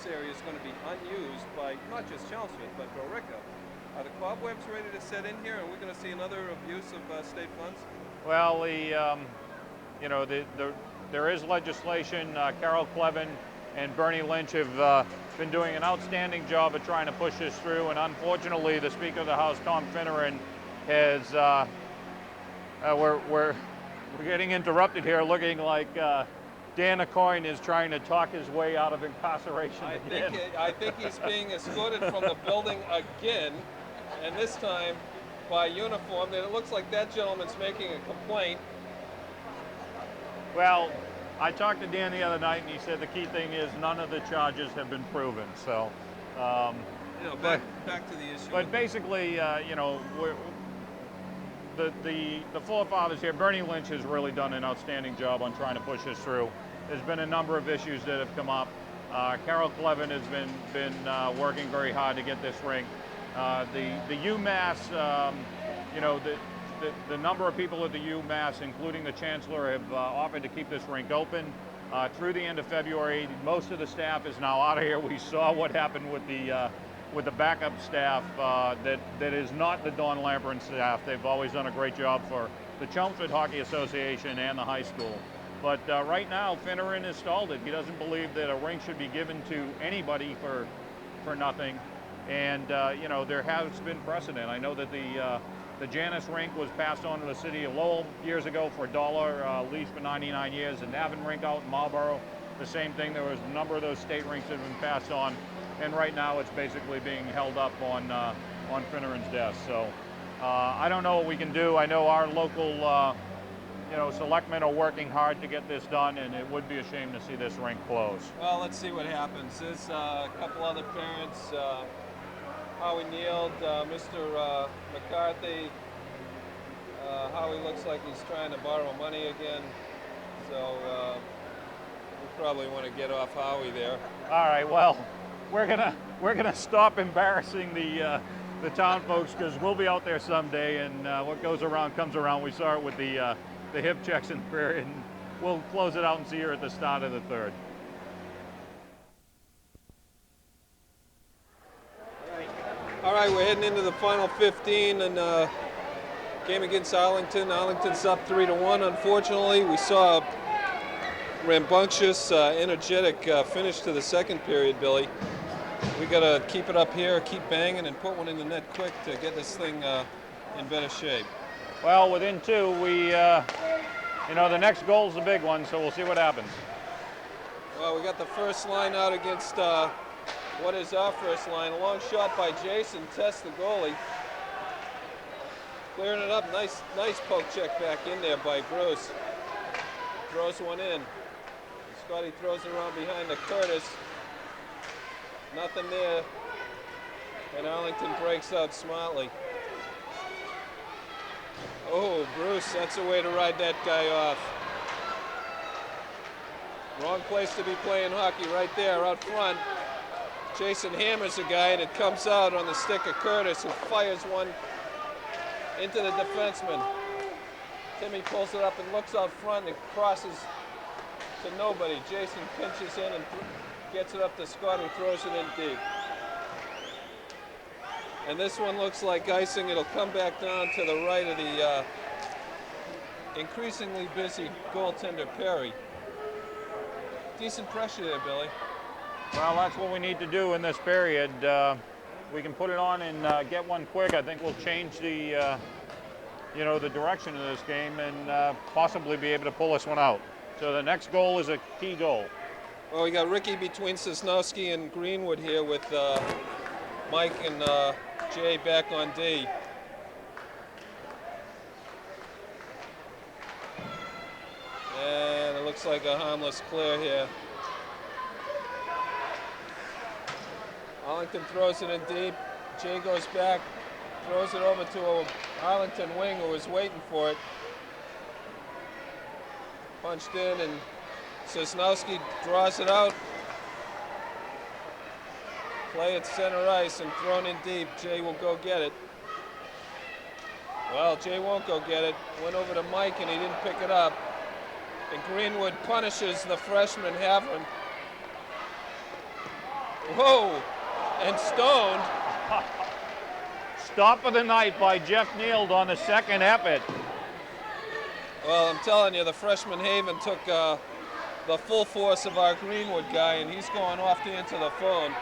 area is going to be unused by not just Chelmsford, but Billerica. Are the cobwebs ready to set in here, and we're going to see another abuse of state funds? Well, there is legislation. Carol Clevin and Bernie Lynch have been doing an outstanding job of trying to push this through, and unfortunately, the Speaker of the House, Tom Finneran, has we're getting interrupted here, looking like Dan Acoyne is trying to talk his way out of incarceration again. I think he's being escorted from the building again, and this time by uniform. And it looks like that gentleman's making a complaint. Well, I talked to Dan the other night, and he said the key thing is none of the charges have been proven. So, back to the issue. But basically, the forefathers here, Bernie Lynch has really done an outstanding job on trying to push this through. There's been a number of issues that have come up. Carol Clevin has been working very hard to get this rink. The UMass, the number of people at the UMass, including the chancellor, have offered to keep this rink open through the end of February. Most of the staff is now out of here. We saw what happened with the backup staff that is not the Don Lamperin staff. They've always done a great job for the Chelmsford Hockey Association and the high school. But right now, Finneran has stalled it. He doesn't believe that a rink should be given to anybody for nothing. And there has been precedent. I know that the Janus rink was passed on to the city of Lowell years ago for $1 lease for 99 years. The Navin rink out in Marlboro, the same thing. There was a number of those state rinks that have been passed on. And right now it's basically being held up on Finneran's desk. So I don't know what we can do. I know our local selectmen are working hard to get this done, and it would be a shame to see this rink close. Well, let's see what happens. There's a couple other parents, Howie Neild, Mr. McCarthy. Howie looks like he's trying to borrow money again, so we probably want to get off Howie there. All right, well, we're gonna stop embarrassing the town folks, because we'll be out there someday, and what goes around comes around. We saw it with the hip checks in the period, and we'll close it out and see her at the start of the third. All right, we're heading into the final 15, and game against Arlington. Arlington's up 3-1. Unfortunately, we saw a rambunctious, energetic finish to the second period, Billy. We got to keep it up here, keep banging, and put one in the net quick to get this thing in better shape. Well, within two, the next goal is the big one, so we'll see what happens. Well, we got the first line out against what is our first line. A long shot by Jason, tests the goalie. Clearing it up, nice poke check back in there by Bruce. Throws one in. Scotty throws it around behind to Curtis. Nothing there. And Arlington breaks out smartly. Oh, Bruce, that's a way to ride that guy off. Wrong place to be playing hockey right there, out front. Jason hammers a guy, and it comes out on the stick of Curtis, who fires one into the defenseman. Timmy pulls it up and looks out front, and it crosses to nobody. Jason pinches in and gets it up to Scott, who throws it in deep. And this one looks like icing. It'll come back down to the right of the increasingly busy goaltender Perry. Decent pressure there, Billy. Well, that's what we need to do in this period. We can put it on and get one quick. I think we'll change the the direction of this game and possibly be able to pull this one out. So the next goal is a key goal. Well, we got Ricky between Sosnowski and Greenwood here with Mike and Jay back on D. And it looks like a harmless clear here. Arlington throws it in deep. Jay goes back, throws it over to a Arlington wing who was waiting for it. Punched in, and Sosnowski draws it out. Play at center ice and thrown in deep. Jay will go get it. Well, Jay won't go get it. Went over to Mike and he didn't pick it up. And Greenwood punishes the freshman Havron. Whoa! And stoned. Stop of the night by Jeff Neal on the second effort. Well, I'm telling you, the freshman Haven took the full force of our Greenwood guy, and he's going off to answer the phone.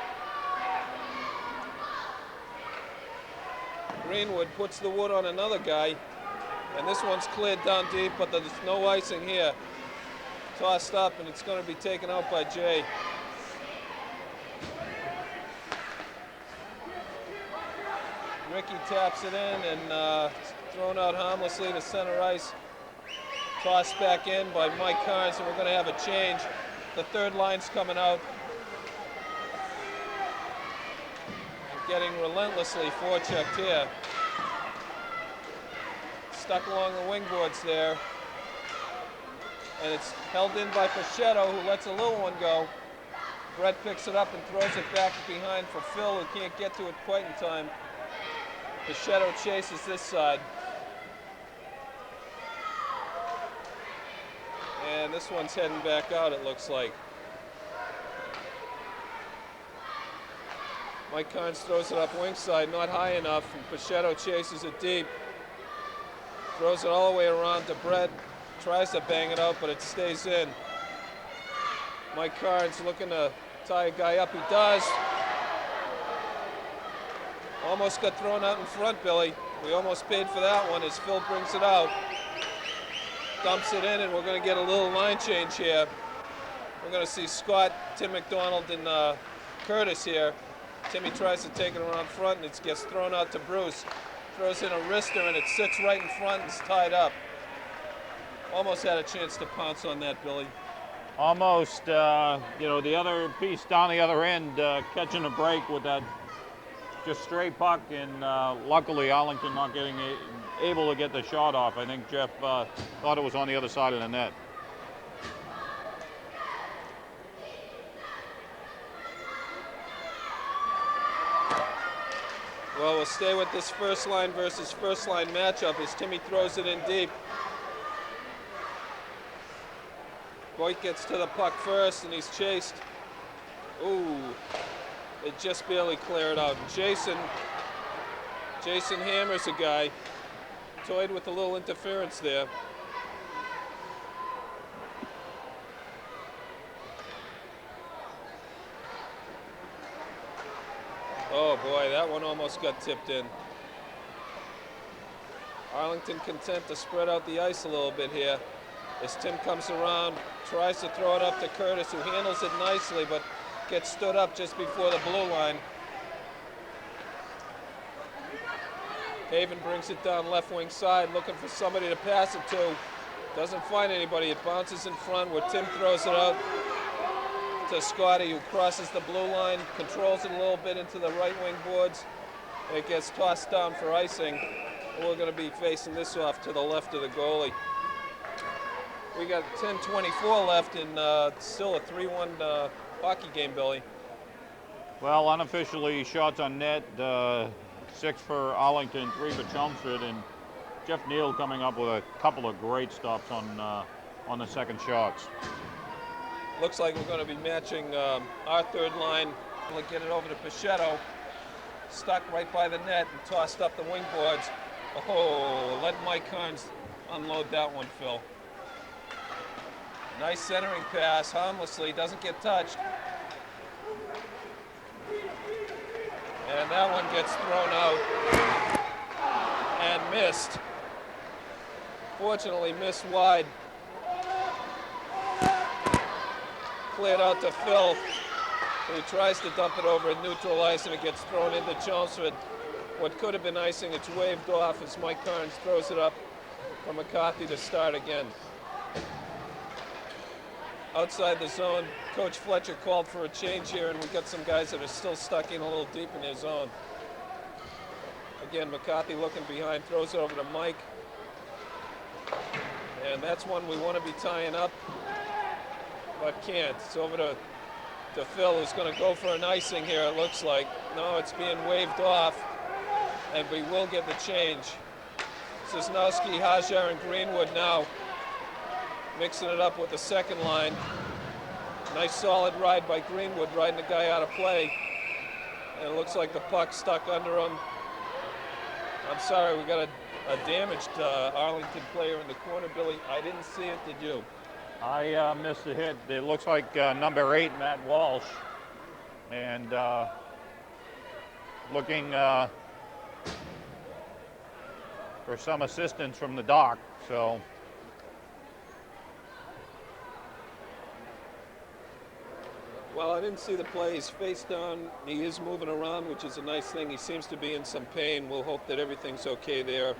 Greenwood puts the wood on another guy, and this one's cleared down deep, but there's no icing here. Tossed up, and it's going to be taken out by Jay. Ricky taps it in and thrown out harmlessly to center ice. Tossed back in by Mike Carnes, and we're going to have a change. The third line's coming out. And getting relentlessly forechecked here. Stuck along the wing boards there. And it's held in by Pachetto, who lets a little one go. Brett picks it up and throws it back behind for Phil, who can't get to it quite in time. Pachetto chases this side. And this one's heading back out, it looks like. Mike Carnes throws it up wing side, not high enough, and Pachetto chases it deep. Throws it all the way around to Brett. Tries to bang it out, but it stays in. Mike Carnes looking to tie a guy up. He does. Almost got thrown out in front, Billy. We almost paid for that one as Phil brings it out. Dumps it in, and we're going to get a little line change here. We're going to see Scott, Tim McDonald, and Curtis here. Timmy tries to take it around front, and it gets thrown out to Bruce. Throws in a wrister, and it sits right in front and is tied up. Almost had a chance to pounce on that, Billy. Almost, you know, the other piece down the other end, catching a break with that just straight puck, and luckily Arlington not getting able to get the shot off. I think Jeff thought it was on the other side of the net. Well, we'll stay with this first line versus first line matchup as Timmy throws it in deep. Boyd gets to the puck first, and he's chased. Ooh, it just barely cleared out. Jason hammers a guy. Toyed with a little interference there. Oh boy, that one almost got tipped in. Arlington content to spread out the ice a little bit here. As Tim comes around, tries to throw it up to Curtis, who handles it nicely, but gets stood up just before the blue line. Haven brings it down left wing side, looking for somebody to pass it to. Doesn't find anybody. It bounces in front where Tim throws it out to Scotty, who crosses the blue line, controls it a little bit into the right wing boards. And it gets tossed down for icing. We're going to be facing this off to the left of the goalie. We got 10:24 left in still a 3-1 hockey game, Billy. Well, unofficially, shots on net, 6 for Arlington, 3 for Chelmsford, and Jeff Neal coming up with a couple of great stops on the second shots. Looks like we're going to be matching our third line. We'll get it over to Pachetto. Stuck right by the net and tossed up the wing boards. Oh, let Mike Carnes unload that one, Phil. Nice centering pass, harmlessly, doesn't get touched. And that one gets thrown out and missed. Fortunately, missed wide. Cleared out to Phil, who tries to dump it over at neutral ice, and it gets thrown into Chelmsford. What could have been icing, it's waved off as Mike Carnes throws it up for McCarthy to start again. Outside the zone, Coach Fletcher called for a change here, and we've got some guys that are still stuck in a little deep in their zone. Again, McCarthy looking behind, throws it over to Mike. And that's one we want to be tying up, but can't. It's over to Phil, who's going to go for an icing here, it looks like. No, it's being waved off, and we will get the change. Sosnowski, Hajar, and Greenwood now mixing it up with the second line. Nice solid ride by Greenwood, riding the guy out of play. And it looks like the puck stuck under him. I'm sorry, we got a damaged Arlington player in the corner, Billy. I didn't see it, did you? I missed the hit. It looks like number 8, Matt Walsh, and looking for some assistance from the dock. So Well, I didn't see the play. He's face down. He is moving around, which is a nice thing. He seems to be in some pain. We'll hope that everything's okay there.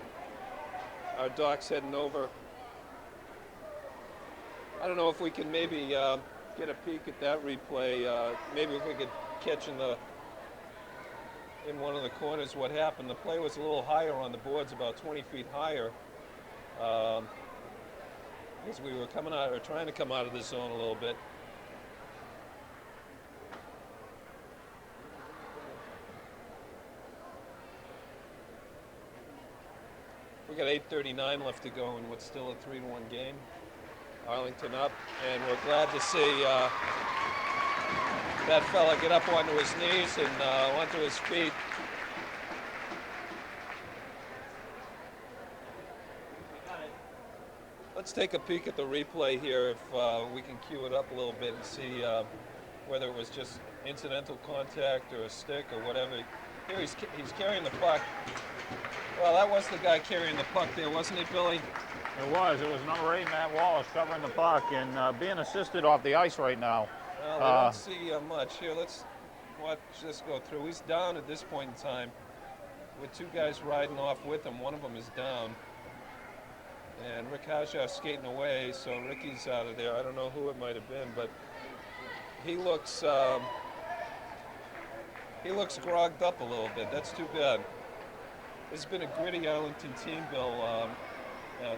Our dock's heading over. I don't know if we can maybe get a peek at that replay. Maybe if we could catch in one of the corners what happened. The play was a little higher on the boards, about 20 feet higher, as we were coming out or trying to come out of the zone a little bit. We got 8:39 left to go in what's still a 3-1 game. Arlington up, and we're glad to see that fella get up onto his knees and onto his feet. Let's take a peek at the replay here if we can cue it up a little bit and see whether it was just incidental contact or a stick or whatever. Here he's carrying the puck. Well, that was the guy carrying the puck there, wasn't he, Billy? it was number 8, Matt Walsh, covering the puck and being assisted off the ice right now. Well, we don't see much. Here, let's watch this go through. He's down at this point in time with 2 guys riding off with him. One of them is down. And Rick Hajar skating away, so Ricky's out of there. I don't know who it might have been, but he looks grogged up a little bit. That's too bad. It's been a gritty Arlington team, Bill.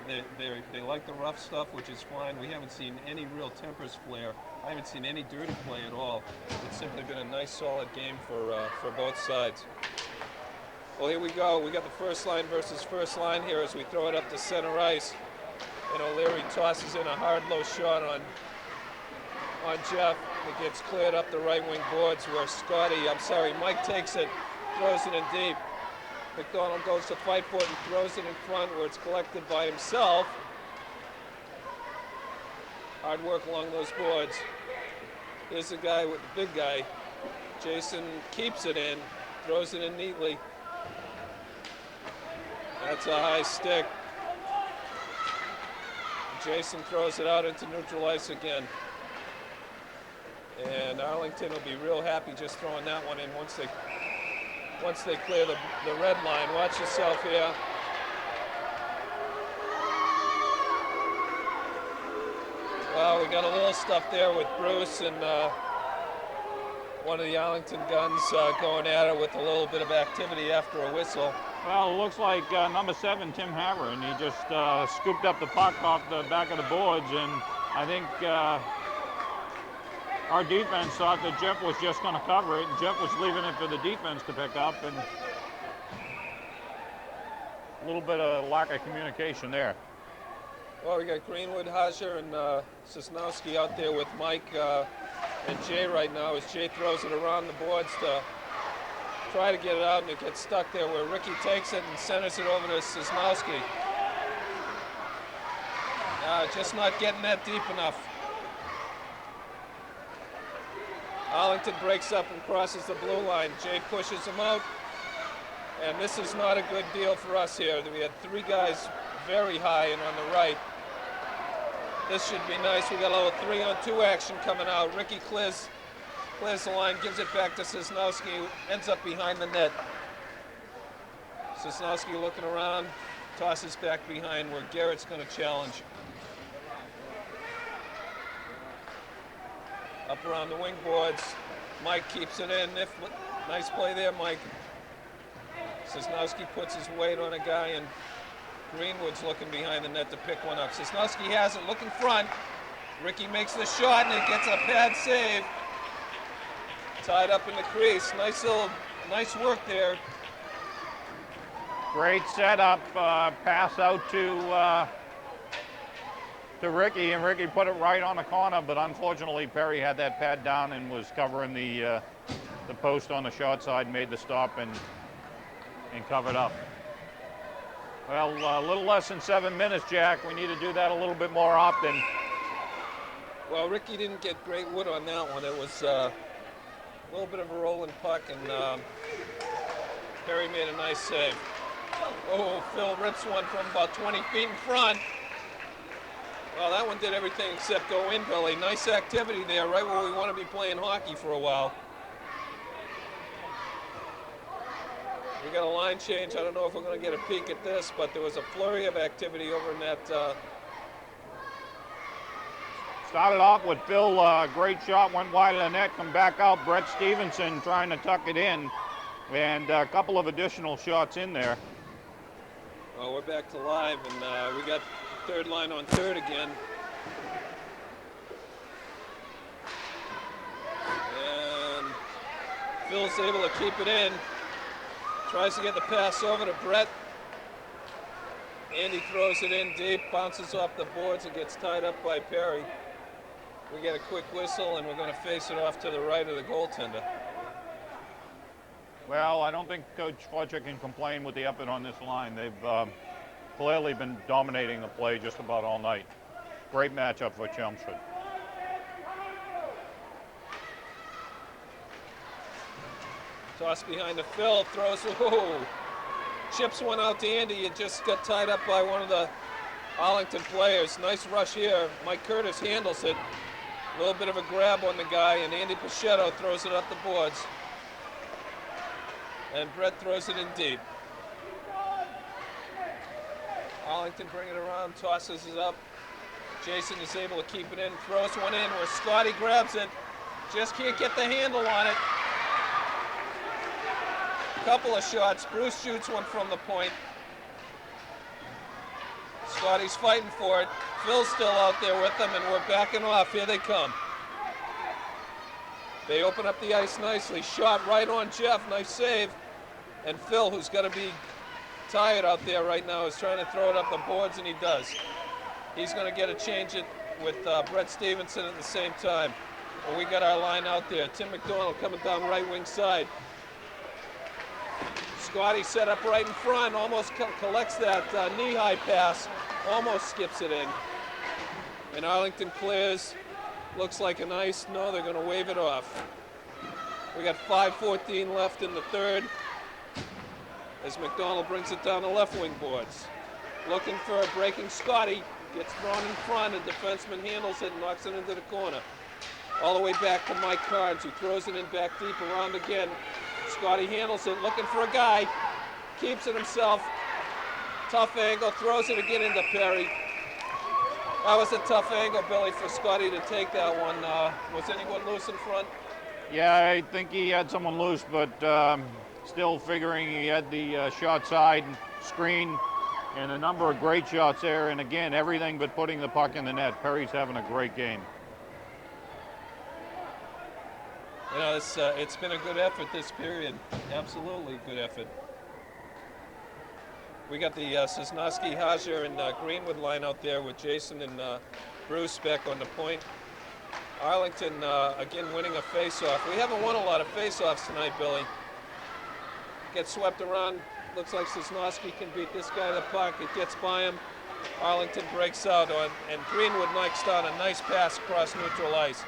They like the rough stuff, which is fine. We haven't seen any real tempers flare. I haven't seen any dirty play at all. It's simply been a nice, solid game for both sides. Well, here we go. We got the first line versus first line here as we throw it up to center ice. And O'Leary tosses in a hard, low shot on Jeff. It gets cleared up the right wing boards where Mike takes it, throws it in deep. McDonald goes to fight for it and throws it in front where it's collected by himself. Hard work along those boards. Here's the guy with the big guy. Jason keeps it in, throws it in neatly. That's a high stick. Jason throws it out into neutral ice again. And Arlington will be real happy just throwing that one in once they clear the red line. Watch yourself here. Well, we got a little stuff there with Bruce and one of the Arlington guns going at it with a little bit of activity after a whistle. Well, it looks like number 7, Tim Harrer, and he just scooped up the puck off the back of the boards, and I think our defense thought that Jeff was just going to cover it, and Jeff was leaving it for the defense to pick up, and a little bit of lack of communication there. Well, we got Greenwood, Hajar, and Sosnowski out there with Mike and Jay right now as Jay throws it around the boards to try to get it out, and it gets stuck there where Ricky takes it and centers it over to Sosnowski. Just not getting that deep enough. Arlington breaks up and crosses the blue line. Jay pushes him out, and this is not a good deal for us here. We had 3 guys very high and on the right. This should be nice. We got a little 3-on-2 action coming out. Ricky clears the line, gives it back to Sosnowski, who ends up behind the net. Sosnowski looking around, tosses back behind where Garrett's going to challenge. Up around the wing boards. Mike keeps it in. Nice play there, Mike. Sosnowski puts his weight on a guy, and Greenwood's looking behind the net to pick one up. Sosnowski has it, looking front. Ricky makes the shot, and it gets a pad save. Tied up in the crease. Nice work there. Great setup, pass out to Ricky, and Ricky put it right on the corner, but unfortunately Perry had that pad down and was covering the post on the short side, made the stop and covered up. Well, a little less than 7 minutes, Jack. We need to do that a little bit more often. Well, Ricky didn't get great wood on that one. It was a little bit of a rolling puck, and Perry made a nice save. Oh, Phil rips one from about 20 feet in front. Well, that one did everything except go in, Billy. Nice activity there, right where we want to be playing hockey for a while. We got a line change. I don't know if we're going to get a peek at this, but there was a flurry of activity over in that. Started off with Phil, great shot, went wide of the net, come back out. Brett Stevenson trying to tuck it in, and a couple of additional shots in there. Well, we're back to live, and we got third line on third again. And Phil's able to keep it in. Tries to get the pass over to Brett. Andy throws it in deep, bounces off the boards, and gets tied up by Perry. We get a quick whistle, and we're going to face it off to the right of the goaltender. Well, I don't think Coach Fletcher can complain with the effort on this line. They've clearly been dominating the play just about all night. Great matchup for Chelmsford. Toss behind to Phil, throws, whoa, chips one out to Andy. It just got tied up by one of the Arlington players. Nice rush here. Mike Curtis handles it. A little bit of a grab on the guy, and Andy Pichetto throws it up the boards. And Brett throws it in deep. Arlington bring it around, tosses it up. Jason is able to keep it in, throws one in where Scotty grabs it. Just can't get the handle on it. Couple of shots. Bruce shoots one from the point. Scotty's fighting for it. Phil's still out there with them, and we're backing off. Here they come. They open up the ice nicely. Shot right on Jeff. Nice save. And Phil, who's got to be tired out there right now, is trying to throw it up the boards, and he does. He's going to get a change it with Brett Stevenson at the same time. Well, we got our line out there. Tim McDonald coming down right wing side. Scotty set up right in front, almost collects that knee-high pass, almost skips it in. And Arlington clears. Looks like an ice. No, they're going to wave it off. We got 5:14 left in the third as McDonald brings it down the left wing boards. Looking for a breaking Scotty. Gets thrown in front, and defenseman handles it and knocks it into the corner. All the way back to Mike Carnes, who throws it in back deep around again. Scotty handles it, looking for a guy. Keeps it himself. Tough angle, throws it again into Perry. That was a tough angle, Billy, for Scotty to take that one. Was anyone loose in front? Yeah, I think he had someone loose, but still figuring he had the shot side screen and a number of great shots there. And again, everything but putting the puck in the net. Perry's having a great game. You know, it's been a good effort this period. Absolutely good effort. We got the Sosnowski, Hajer, and Greenwood line out there with Jason and Bruce back on the point. Arlington, again, winning a face-off. We haven't won a lot of face-offs tonight, Billy. Gets swept around. Looks like Sosnowski can beat this guy to the puck. It gets by him. Arlington breaks out on, and Greenwood knocks down a nice pass across neutral ice.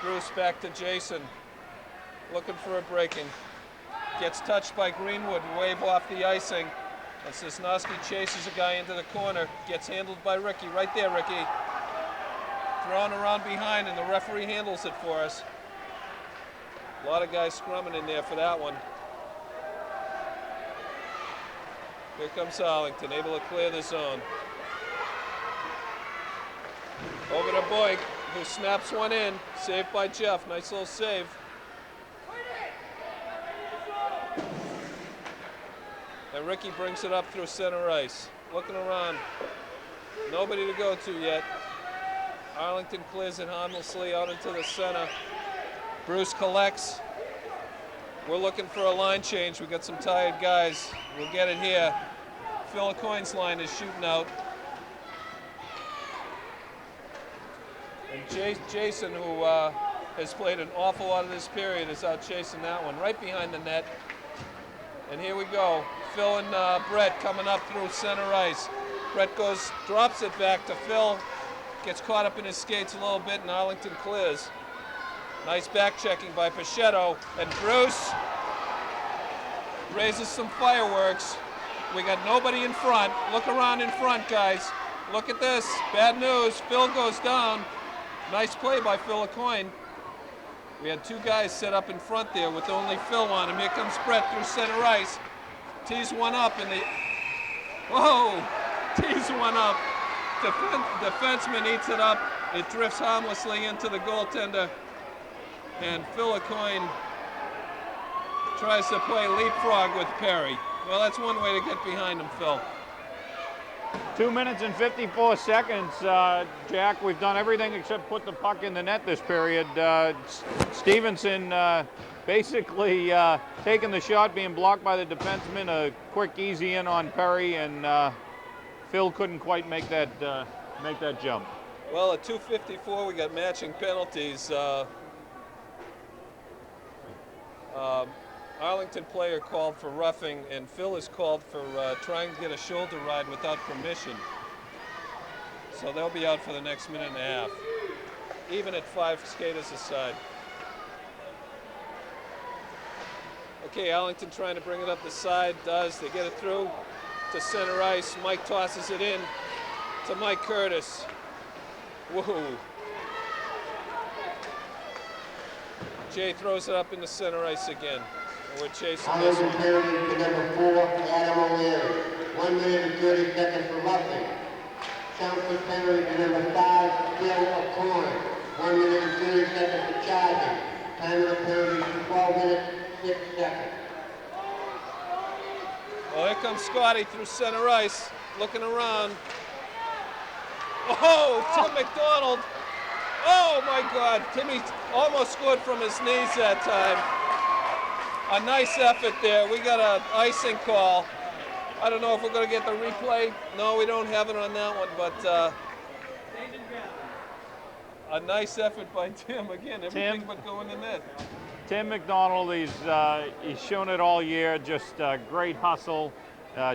Bruce back to Jason, looking for a breaking. Gets touched by Greenwood, wave off the icing. And Sosnowski chases a guy into the corner, gets handled by Ricky. Right there, Ricky. Thrown around behind, and the referee handles it for us. A lot of guys scrumming in there for that one. Here comes Arlington, able to clear the zone. Over to Boyk, who snaps one in. Saved by Jeff. Nice little save. And Ricky brings it up through center ice. Looking around. Nobody to go to yet. Arlington clears it harmlessly out into the center. Bruce collects. We're looking for a line change. We got some tired guys. We'll get it here. Phil Coyne's line is shooting out. And Jason, who has played an awful lot of this period, is out chasing that one right behind the net. And here we go. Phil and Brett coming up through center ice. Brett drops it back to Phil, gets caught up in his skates a little bit, and Arlington clears. Nice back checking by Pachetto, and Bruce raises some fireworks. We got nobody in front. Look around in front, guys. Look at this. Bad news. Phil goes down. Nice play by Phil Coyne. We had two guys set up in front there with only Phil on him. Here comes Brett through center ice. Tees one up and whoa! Tees one up. Defenseman eats it up. It drifts harmlessly into the goaltender. And Phil Coyne tries to play leapfrog with Perry. Well, that's one way to get behind him, Phil. 2 minutes and 54 seconds, Jack. We've done everything except put the puck in the net this period. Stevenson basically taking the shot, being blocked by the defenseman. A quick, easy in on Perry, and Phil couldn't quite make that jump. Well, at 2:54, we got matching penalties. Arlington player called for roughing, and Phil is called for trying to get a shoulder ride without permission. So they'll be out for the next minute and a half, even at 5 skaters aside. Okay, Arlington trying to bring it up the side, does. They get it through to center ice. Mike tosses it in to Mike Curtis. Whoa. Jay throws it up into center ice again. And we're chasing this Arlington one. penalty to number 4, Adam O'Leary. 1 minute and 30 seconds for roughing. Chelmsford penalty to number 5, Bill O'Corn. 1 minute and 30 seconds for charging. Time of the penalty 12 minutes, 6 seconds. Well, here comes Scotty through center ice, looking around. Oh, Tim McDonald. Oh, my God. Timmy almost scored from his knees that time. A nice effort there. We got an icing call. I don't know if we're going to get the replay. No, we don't have it on that one, but a nice effort by Tim. Again, everything but going in net. Tim McDonald, he's shown it all year. Just great hustle,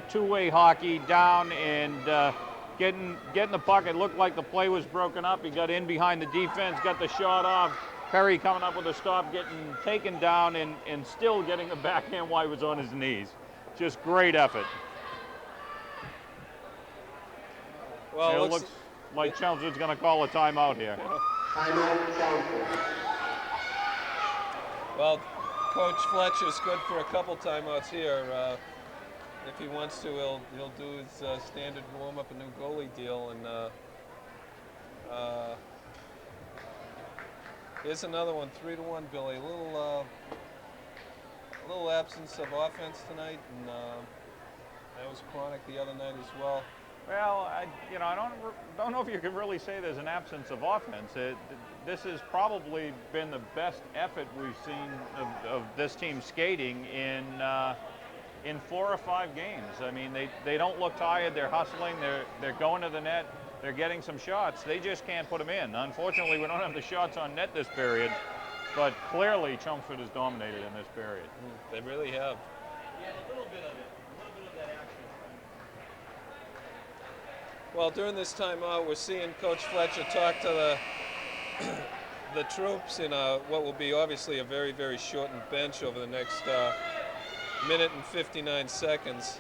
two-way hockey, down and getting the puck. It looked like the play was broken up. He got in behind the defense, got the shot off. Perry coming up with a stop, getting taken down, and still getting a backhand while he was on his knees. Just great effort. Well, it looks like Chelmsford's going to call a timeout here. Timeout, Chelmsford. Well, Coach Fletcher's good for a couple timeouts here. If he wants to, he'll do his standard warm-up and new goalie deal. And here's another one, 3-1, Billy. A little absence of offense tonight, and that was chronic the other night as well. Well, I don't know if you can really say there's an absence of offense. This has probably been the best effort we've seen of this team skating in 4 or 5 games. I mean, they don't look tired. They're hustling. They're going to the net. They're getting some shots. They just can't put them in. Unfortunately, we don't have the shots on net this period, but clearly Chelmsford has dominated in this period. They really have. Yeah, a little bit of it. A little bit of that action. Well, during this timeout, we're seeing Coach Fletcher talk to the troops in what will be obviously a very, very shortened bench over the next minute and 59 seconds.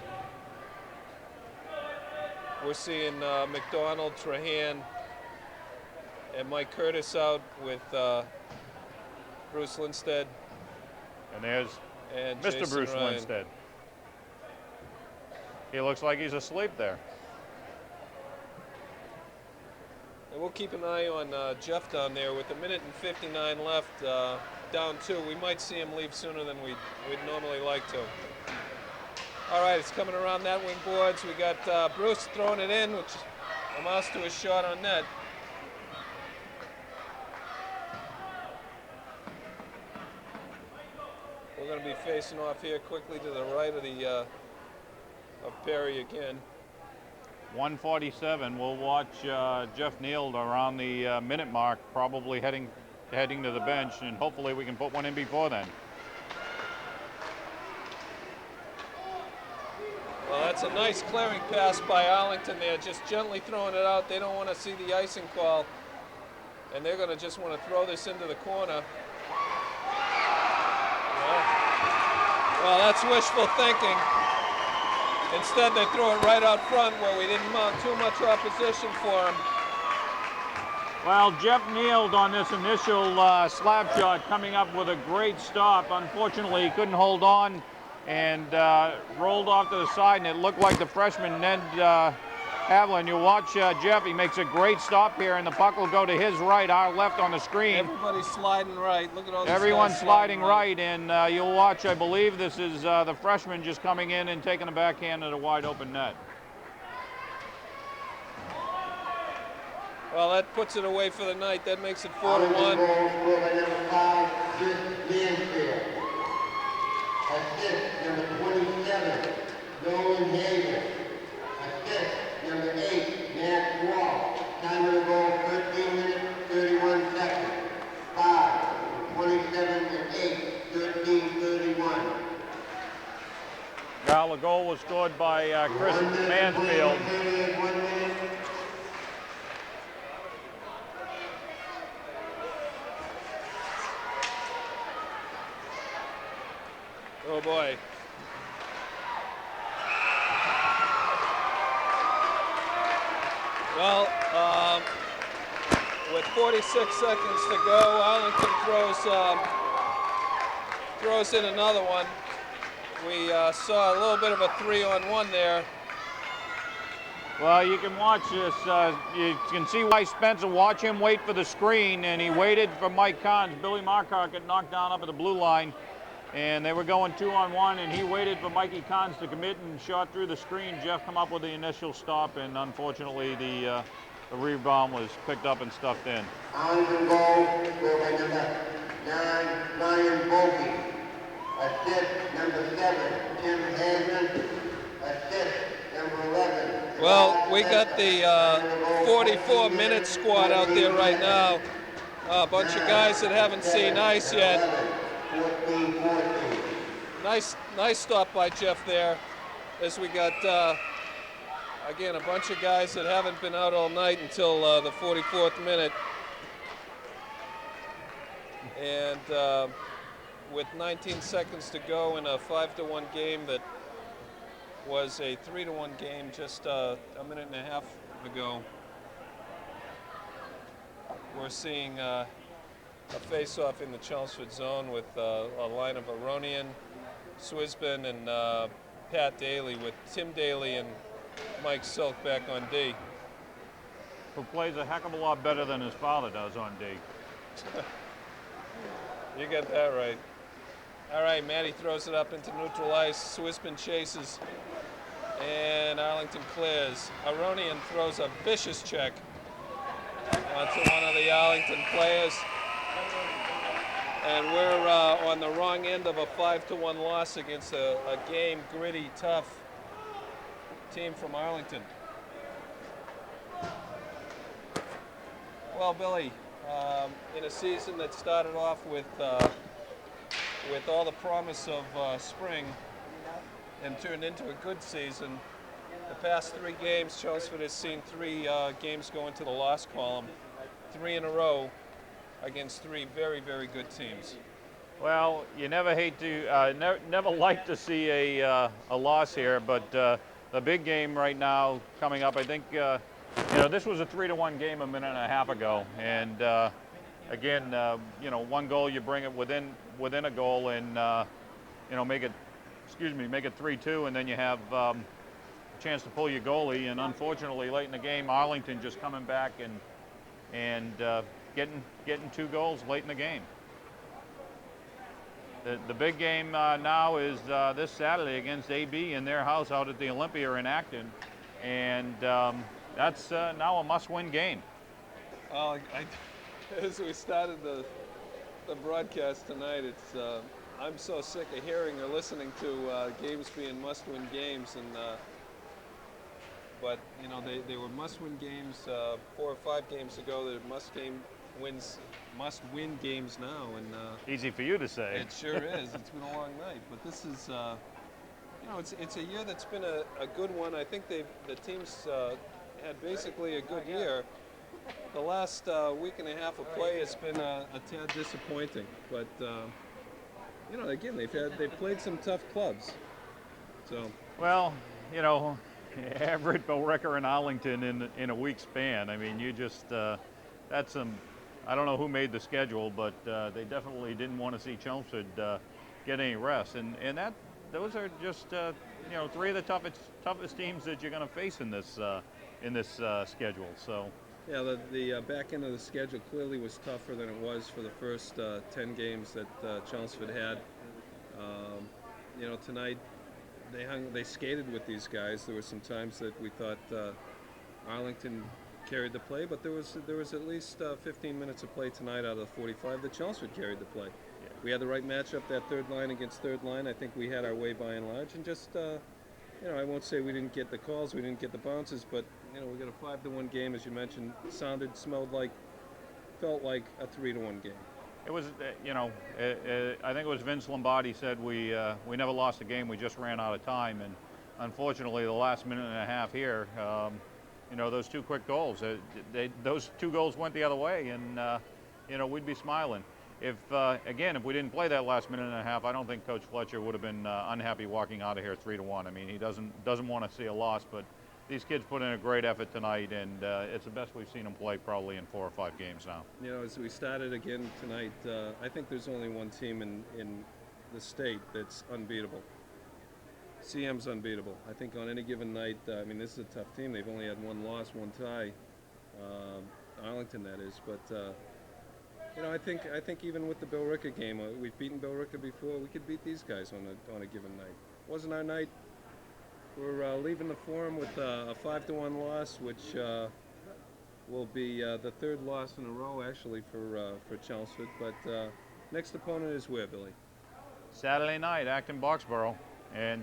We're seeing McDonald, Trahan, and Mike Curtis out with Bruce Lindstedt. And there's Mr. Jason Bruce Ryan. Lindstedt. He looks like he's asleep there. And we'll keep an eye on Jeff down there with a minute and 59 left, down 2. We might see him leave sooner than we'd normally like to. All right, it's coming around that wing boards. We got Bruce throwing it in, which amounts to a shot on net. We're going to be be facing off here quickly to the right of the of Perry again. 147. We'll watch Jeff Neal around the minute mark, probably heading to the bench, and hopefully we can put one in before then. Well, that's a nice clearing pass by Arlington there, just gently throwing it out. They don't want to see the icing call, and they're going to just want to throw this into the corner. Well, that's wishful thinking. Instead, they throw it right out front where we didn't mount too much opposition for him. Well, Jeff Neal on this initial slap shot coming up with a great stop. Unfortunately, he couldn't hold on and rolled off to the side, and it looked like the freshman Ned Havlin. You watch Jeff, he makes a great stop here, and the puck will go to his right, our left on the screen. Everybody's sliding right. Look at all these Everyone's guys sliding right, and you'll watch, I believe this is the freshman just coming in and taking a backhand at a wide open net. Well, that puts it away for the night. That makes it 4-1. Arlington goal scored by number 5, Chris Mansfield. Assist number 27, Nolan Hager. Assist number 8, Matt Wall. Time of the goal 13 minutes, 31 seconds. 5, 27 and 8, 13:31. Now the goal was scored by Chris Mansfield. 1 minute. Oh boy. Well, with 46 seconds to go, Arlington throws in another one. We saw a little bit of a 3-on-1 there. Well, you can watch this. You can see why Spencer watch him wait for the screen, and he waited for Mike Kahns. Billy Marcock got knocked down up at the blue line, and they were going 2-on-1, and he waited for Mikey Kahns to commit and shot through the screen. Jeff come up with the initial stop, and unfortunately the rebound was picked up and stuffed in. Arlington goal scored by number 9, Ryan Volpe. Assist number 7, Tim Hazen. Assist number 11. Well, we got the 44-minute squad out there right now. A bunch of guys that haven't seen ice yet. 14-14. Nice stop by Jeff there, as we got, again, a bunch of guys that haven't been out all night until the 44th minute. And with 19 seconds to go in a 5-1 game that was a 3-1 game just a minute and a half ago, we're seeing a face-off in the Chelmsford zone with a line of Aronian, Swisbin, and Pat Daly, with Tim Daly and Mike Silk back on D. Who plays a heck of a lot better than his father does on D. You get that right. All right, Matty throws it up into neutral ice. Swisbin chases, and Arlington clears. Aronian throws a vicious check onto one of the Arlington players. And we're on the wrong end of a 5-1 loss against a game, gritty, tough team from Arlington. Well, Billy, in a season that started off with all the promise of spring and turned into a good season, the past 3 games, Chelmsford has seen 3 games go into the loss column, 3 in a row against 3 very, very good teams. Well, you never hate to, never like to see a loss here, but the big game right now coming up, I think, this was a 3-1 game a minute and a half ago, and again, 1 goal, you bring it within a goal, and make it 3-2, and then you have a chance to pull your goalie, and unfortunately, late in the game, Arlington just coming back and getting 2 goals late in the game. The big game now is this Saturday against AB in their house out at the Olympia in Acton, and that's now a must-win game. As we started the broadcast tonight, I'm so sick of hearing or listening to games being must-win games, and but you know they were must-win games 4 or 5 games ago. They're must-win games now, and Easy for you to say. it sure is. It's been a long night, but this is you know it's a year that's been a good one. I think the teams had basically a good year. The last week and a half of play has been a tad disappointing, but you know, again, they've played some tough clubs. So Well, you know, Everett, Billerica, and Arlington in a week span. I mean, you just that's some. I don't know who made the schedule, but they definitely didn't want to see Chelmsford get any rest, and those are just you know, 3 of the toughest teams that you're going to face in this schedule. So. yeah, the back end of the schedule clearly was tougher than it was for the first 10 games that Chelmsford had. You know, tonight they skated with these guys. There were some times that we thought Arlington carried the play, but there was at least 15 minutes of play tonight out of the 45 that Chelmsford carried the play. Yeah. We had the right matchup, that third line against third line. I think we had our way by and large, and just you know, I won't say we didn't get the calls, we didn't get the bounces, but you know, we got a 5-1 game, as you mentioned. Sounded, smelled like, felt like a 3-1 game. It was, you know, I think it was Vince Lombardi said we never lost a game, we just ran out of time, and unfortunately the last minute and a half here, you know, those 2 quick goals, those 2 goals went the other way, and you know, we'd be smiling. If again, if we didn't play that last minute and a half, I don't think Coach Fletcher would have been unhappy walking out of here 3-1. I mean, he doesn't want to see a loss, but these kids put in a great effort tonight, and it's the best we've seen them play probably in 4 or 5 games now. You know, as we started again tonight, I think there's only one team in the state that's unbeatable. CM's unbeatable. I think on any given night, I mean, this is a tough team. They've only had 1 loss, 1 tie. Arlington, that is. But you know, I think even with the Billerica game, we've beaten Billerica before. We could beat these guys on a given night. Wasn't our night. We're leaving the Forum with a 5-1 loss, which will be the 3rd loss in a row, actually, for Chelmsford. But next opponent is where, Billy? Saturday night, Acton Boxborough, and